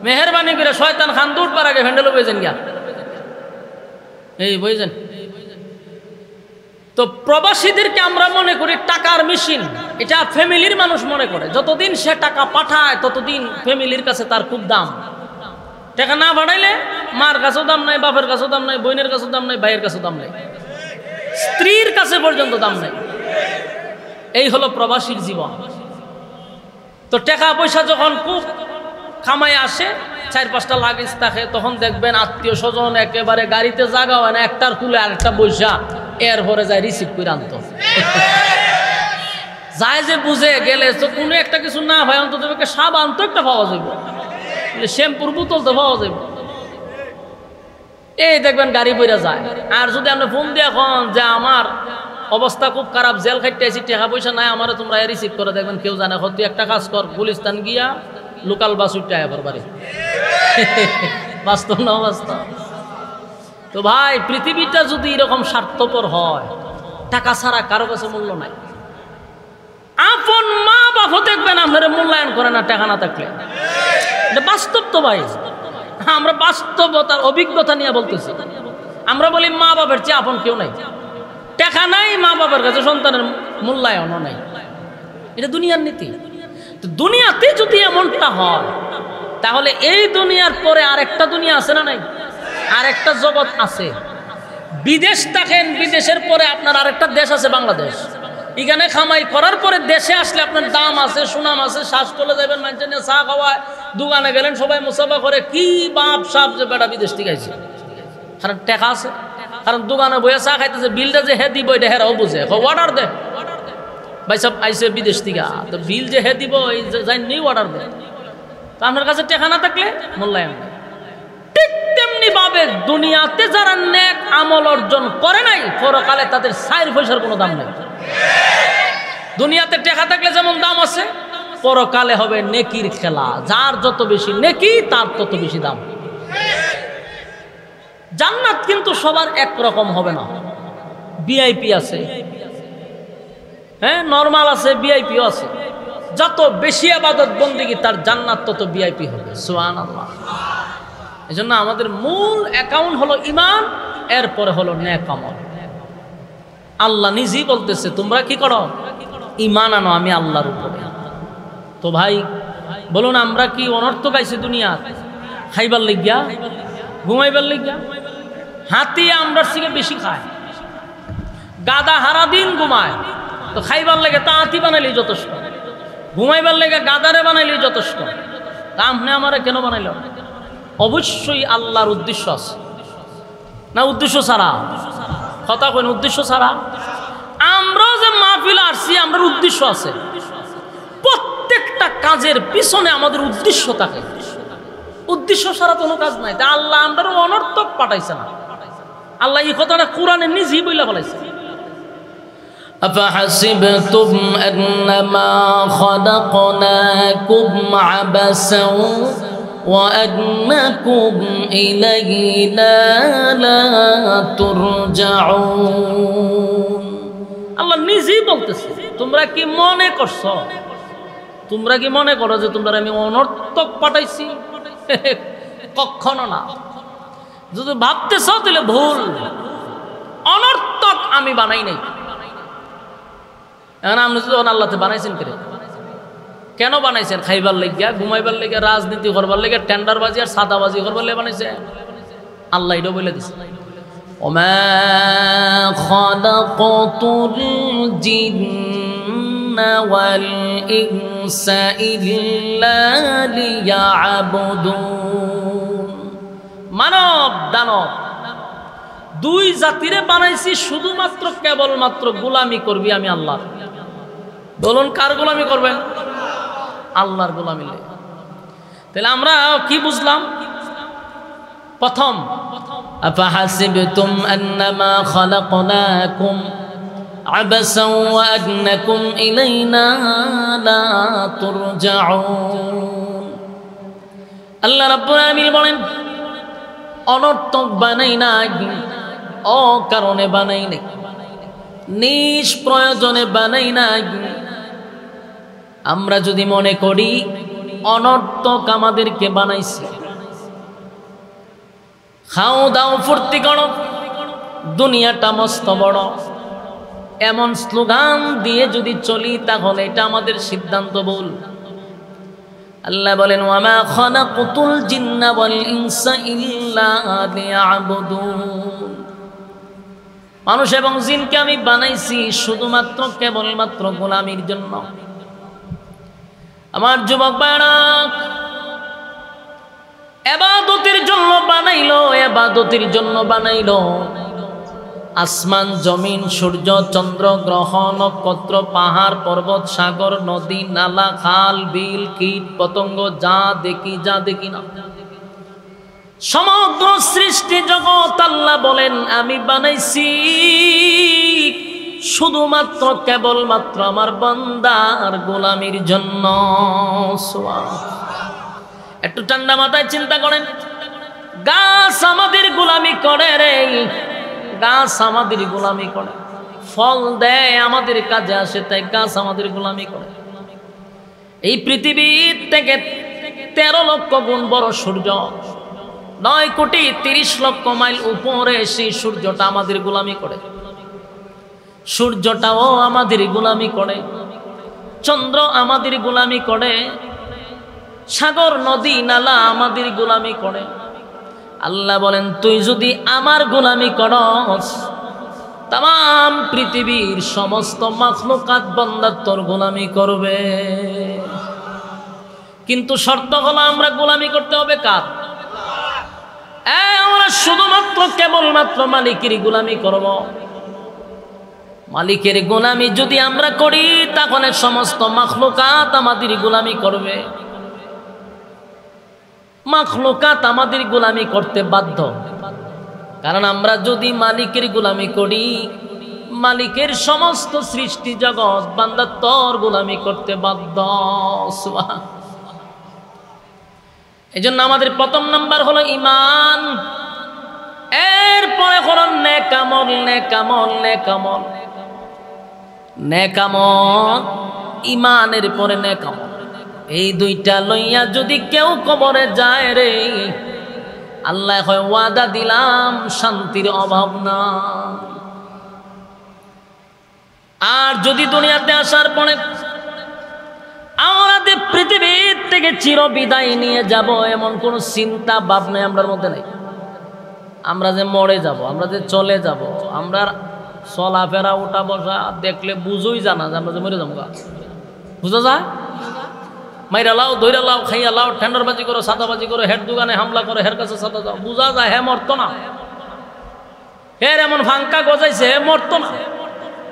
মেহরবানি করে শয়তান খান দূর পার আগে প্যান্ডেলে বইছেন গিয়া, এই বইছেন। তো প্রবাসীদেরকে আমরা মনে করি টাকার মেশিন, এটা ফ্যামিলির মানুষ মনে করে। যতদিন সে টাকা পাঠায় ততদিন ফ্যামিলির কাছে তার খুব দাম। টাকা না পাঠাইলে মার কাছেও দাম নাই, বাপের কাছেও দাম নাই, বোনের কাছেও দাম নাই, ভাইয়ের কাছেও দাম নাই, স্ত্রীর কাছে পর্যন্ত দাম নাই। এই হলো প্রবাসীর জীবন। তো টাকা পয়সা যখন খুব খামায় আসে, 4-5টা লাগেজ থাকে, তখন দেখবেন আত্মীয় স্বজন একেবারে গাড়িতে জায়গা হয় না, একটার কুলে আরেকটা বৈশা এরপরে যায় রিসিভ করে আনতো। যায় যে বুঝে গেলে তো কোনো একটা কিছু না হয়, অন্তত সাবান তো একটা পাওয়া যাবে, শ্যাম্পুর বোতল তো পাওয়া যাবে। এই দেখবেন গাড়ি বইরা যায়। আর যদি আপনি ফোন দিয়ে এখন যে আমার অবস্থা খুব খারাপ, জেল খাইতে আছি, টাকা পয়সা নাই, আমার তোমরা রিসিভ করে, দেখবেন কেউ জানে। তুই একটা কাজ কর, গুলিস্তান গিয়া লোকাল বাস উঠতে আয় বাড়ি, বাস্তব না বাস্তব? তো ভাই পৃথিবীটা যদি এরকম স্বার্থপর হয়, টাকা ছাড়া কারো কাছে মূল্য নাই। আপন মা বাবা দেখবেন আপনারা মূল্যায়ন করে না টাকা না থাকলে। এটা বাস্তব তো ভাই, আমরা বাস্তবতার অভিজ্ঞতা নিয়ে বলতেছি। আমরা বলি মা বাবার চেয়ে আপন কেউ নাই, টাকা নাই মা বাবার কাছে সন্তানের মূল্যায়নও নাই। এটা দুনিয়ার নীতি। তো দুনিয়াতে যদি এমনটা হয়, তাহলে এই দুনিয়ার পরে আরেকটা দুনিয়া আছে না নাই? আরেকটা জগৎ আছে। বিদেশ থাকেন, বিদেশের পরে আপনার আরেকটা দেশ আছে বাংলাদেশ। এখানে খামাই করার পরে দেশে আসলে আপনার দাম আছে, সুনাম আছে, শ্বাস চলে যাবেন, মানুষের নিয়ে চা খাওয়ায়, দোকানে গেলেন সবাই মুসাফা করে, কি বাপ সাপ যে বেটা বিদেশ থেকে আইছে, কারণ টাকা আছে। কারণ দোকানে বইয়ে চা খাইতেছে, বিলটা যে হে দিব এটা হেরাও বুঝে, অর্ডার দে ভাই সব আইসে বিদেশ থেকে, তো বিল যে হে দিব এই যাই নেই অর্ডার দে। তো আপনার কাছে টাকা না থাকলে মূল্যায়ন নেই। ঠিক তেমনি ভাবে দুনিয়াতে যারা নেক আমল অর্জন করে নাই, পরকালে তাদের 4 পয়সার কোনো দাম নেই। দুনিয়াতে টাকা থাকলে যেমন দাম আছে, পরকালে হবে নেকির খেলা। যার যত বেশি নেকি তার তত বেশি দাম। জান্নাত কিন্তু সবার একরকম হবে না। ভিআইপি আছে, হ্যাঁ নরমাল আছে, ভিআইপিও আছে। যত বেশি ইবাদত বন্দেগী তার জান্নাত তত ভিআইপি হবে। সুবহানাল্লাহ। এজন্য আমাদের মূল অ্যাকাউন্ট হলো ঈমান, এরপরে হলো নেক আমল। আল্লাহ নিজেই বলতেছে তোমরা কি করো? ঈমান আনো আমি আল্লাহর উপরে। তো ভাই বলুন, আমরা কি অনর্থক আইছি দুনিয়া? খাইবার লাগিয়া, ঘুমাইবার লাগিয়া? হাতি আমরা থেকে বেশি খায়, গাদা হারা দিন ঘুমায়, তো খাইবার লেগে তা হাতি বানাইলেই যথেষ্ট, ঘুমাইবার লেগে গাদারে বানাইলেই যথেষ্ট। তা আপনি আমারে কেন বানাইল? অবশ্যই আল্লাহর উদ্দেশ্য আছে না? উদ্দেশ্য ছাড়া কথা কইন, উদ্দেশ্য ছাড়া আমরাও যে মাহফিল আসছি, আমরা উদ্দেশ্য আছে। প্রত্যেকটা কাজের পিছনে আমাদের উদ্দেশ্য থাকে। উদ্দেশ্য ছাড়া কোনো কাজ নাই। তা আল্লাহ আমরা অনর্থক পাঠাইছে না। আল্লাহ এই কথাটা কোরআনে নিজেই বইলা বলাইছে। أفحسبتم أنما خلقناكم عبثا وأنكم إلينا لا ترجعون। আল্লাহ নিজেই বলতেছে, তোমরা কি মনে করছো, তোমরা কি মনে করো যে তোমরা আমি অনর্থক পাঠাইছি? কখনো না। যদি ভাবতেছ তাহলে ভুল। অনর্থক আমি বানাই নাই। এখন আপনি যদি আল্লাহতে বানাইছেন কেন বানাইছেন? খাইবার লেগিয়া, ঘুমাইবার লেগে, রাজনীতি করবার লেগে, টেন্ডারবাজি আর সাদাবাজি করবার লেগে বানাইছে। আল্লাহ এটাও বলে দিছে, وما خلقت الجن والإنس إلا ليعبدون। মানব দানব দুই জাতিরে বানাইছি শুধুমাত্র কেবলমাত্র গোলামি করবি আমি আল্লাহর। বলুন কার গোলামি করবেন? আল্লাহর গোলামি। তাহলে আমরা কি বুঝলাম? প্রথম أفحسبتم أنما خلقناكم عبثا وأنكم إلينا لا ترجعون। আল্লাহ রাব্বুল আলামিন বলেন, অনর্থক বানাই নাই, অকারণে বানাই নাই, নিষ্প্রয়োজনে বানাই নাই। আমরা যদি মনে করি অনর্থক আমাদেরকে বানাইছে, খাও দাও ফুর্তি করো, দুনিয়াটা মস্ত বড়, এমন স্লোগান দিয়ে যদি চলি তাহলে এটা আমাদের সিদ্ধান্ত ভুল। আল্লাহ বলেন, ওয়ামা খালাকতুল জিন্না ওয়াল ইনসা ইল্লা লিয়াবুদুন। মানুষ এবং জিনকে আমি বানাইছি শুধুমাত্র কেবলমাত্র গোলামির জন্য। আমার যুবক ভাইরা, ইবাদতের জন্য বানাইলো, ইবাদতের জন্য বানাইলো। আসমান জমিন, সূর্য চন্দ্র গ্রহ নক্ষত্র পাহাড় পর্বত সাগর নদী নালা খাল বিল কীট পতঙ্গ, যা দেখি যা দেখি না, সমগ্র সৃষ্টি জগৎ আল্লাহ বলেন আমি বানাইছি শুধুমাত্র কেবলমাত্র আমার বান্দার গোলামির জন্য। একটু ঠান্ডা মাথায় চিন্তা করেন, গাছ আমাদের গোলামি করে রে, গাছ আমাদের গোলামি করে, ফল দেয় আমাদের কাজে আসে, তাই গাছ আমাদের গোলামি করে। এই পৃথিবীর থেকে 13 লক্ষ গুণ বড় সূর্য, 9,30,00,000 মাইল উপরে সেই সূর্যটা আমাদের গোলামি করে, সূর্যটাও আমাদের গোলামি করে, চন্দ্র আমাদের গোলামি করে, সাগর নদী নালা আমাদের গোলামি করে। আল্লাহ বলেন, তুই যদি আমার গোলামি করস, তাম পৃথিবীর সমস্ত মাখলুকাত বান্দা তোর গোলামি করবে। কিন্তু শর্ত হলো আমরা গোলামি করতে হবে কার? আমরা শুধুমাত্র কেবলমাত্র মালিকের গোলামি করব। মালিকের গোলামি যদি আমরা করি, তখন সমস্ত মাখলুকাত আমাদের গোলামি করবে। মাখলুকাত আমাদের গোলামি করতে বাধ্য, কারণ আমরা যদি মালিকের গোলামি করি, মালিকের সমস্ত সৃষ্টি জগৎ বান্দা তোর গোলামি করতে বাধ্য। এই জন্য আমাদের প্রথম নাম্বার হলো ঈমান, এরপরে হলো নেক আমল। নেক আমল, নেক আমল, নেক আমল, ঈমানের পরে নেক আমল। এই দুইটা লইয়া যদি কেউ কবরে যায় রে, আল্লাহ হয় ওয়াদা দিলাম শান্তির অভাব না। আর যদি দুনিয়াতে আসার পরে আমাদের পৃথিবীর থেকে চির বিদায় নিয়ে যাব, এমন কোন চিন্তা ভাবনা আমরার মধ্যে নেই। আমরা যে মরে যাব, আমরা যে চলে যাব, আমরা চলাফেরা ওঠা বসা দেখলে বুঝোই জানা যে আমরা যে মরে যাবো। বুঝা যায়? মাইরা লাও, ধৈরা লাও, খাইয়া লাও, ঠেন্ডারবাজি করো, সাদাবাজি করো, হের দোকানে হামলা করো, হের কাছে সাদা যাও, বুঝা যায় হে মরতো না। হের এমন ফাঙ্কা গজাইছে হে মরতো না।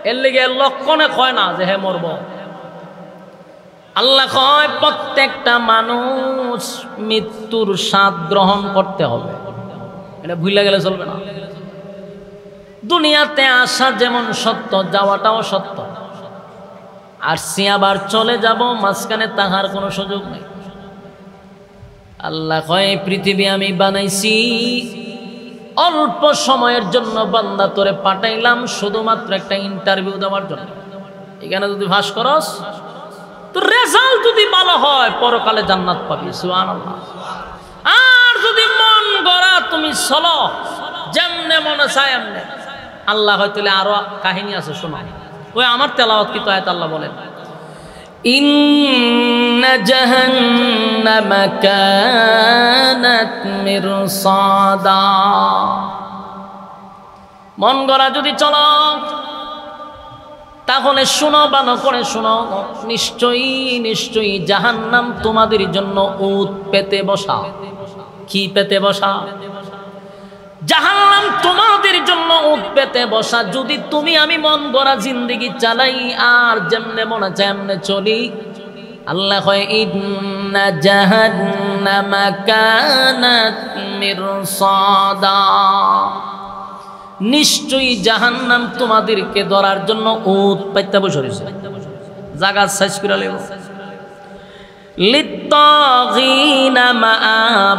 এর লিগে লক্ষণে কয় না যে হে মরব। আল্লাহ কয় প্রত্যেকটা মানুষ মৃত্যুর স্বাদ গ্রহণ করতে হবে, এটা ভুলে গেলে চলবে না। দুনিয়াতে আসা যেমন সত্য, যাওয়াটাও সত্য। আর আবার চলে যাব, মাঝখানে তাহার কোনো সুযোগ নেই। আল্লাহ কয় পৃথিবী আমি বানাইছি অল্প সময়ের জন্য, বান্দা তোরে পাঠাইলাম শুধুমাত্র একটা ইন্টারভিউ দেওয়ার জন্য। এখানে যদি ভাস করস, তোর রেজাল্ট যদি ভালো হয়, পরকালে জান্নাত পাবি, সুবহানাল্লাহ। আর যদি মন গড়া তুমি চলো, যেমনে মনে চায় এমনে, আল্লাহ হয়তো আরো কাহিনী আছে, শোনো। ওই আমার তেলাওয়াত কি তো আয়াত আল্লাহ বলেন, ইন্না জাহান্নামা কানাত মিরসাদা। মন গড়া যদি চলো, তাহলে শোনো, ভালো করে শোনো, নিশ্চয়ই নিশ্চয়ই জাহান্নাম তোমাদের জন্য উট পেতে বসা। কি পেতে বসা? জাহান্নাম তোমাদের জন্য উট পেতে বসা। যদি তুমি আমি মন গড়া জিন্দেগি চালাই আর যেমনে মনে চায় এমনে চলি, আল্লাহ কয় ইন্না জাহান্নামা কানাত মিরসাদা, নিশ্চয়ই জাহান্নাম তোমাদেরকে ধরার জন্য উট পাইতে বসে রয়েছে। জায়গা সাইজ করে লেব লিত্তাগিনা মাআব।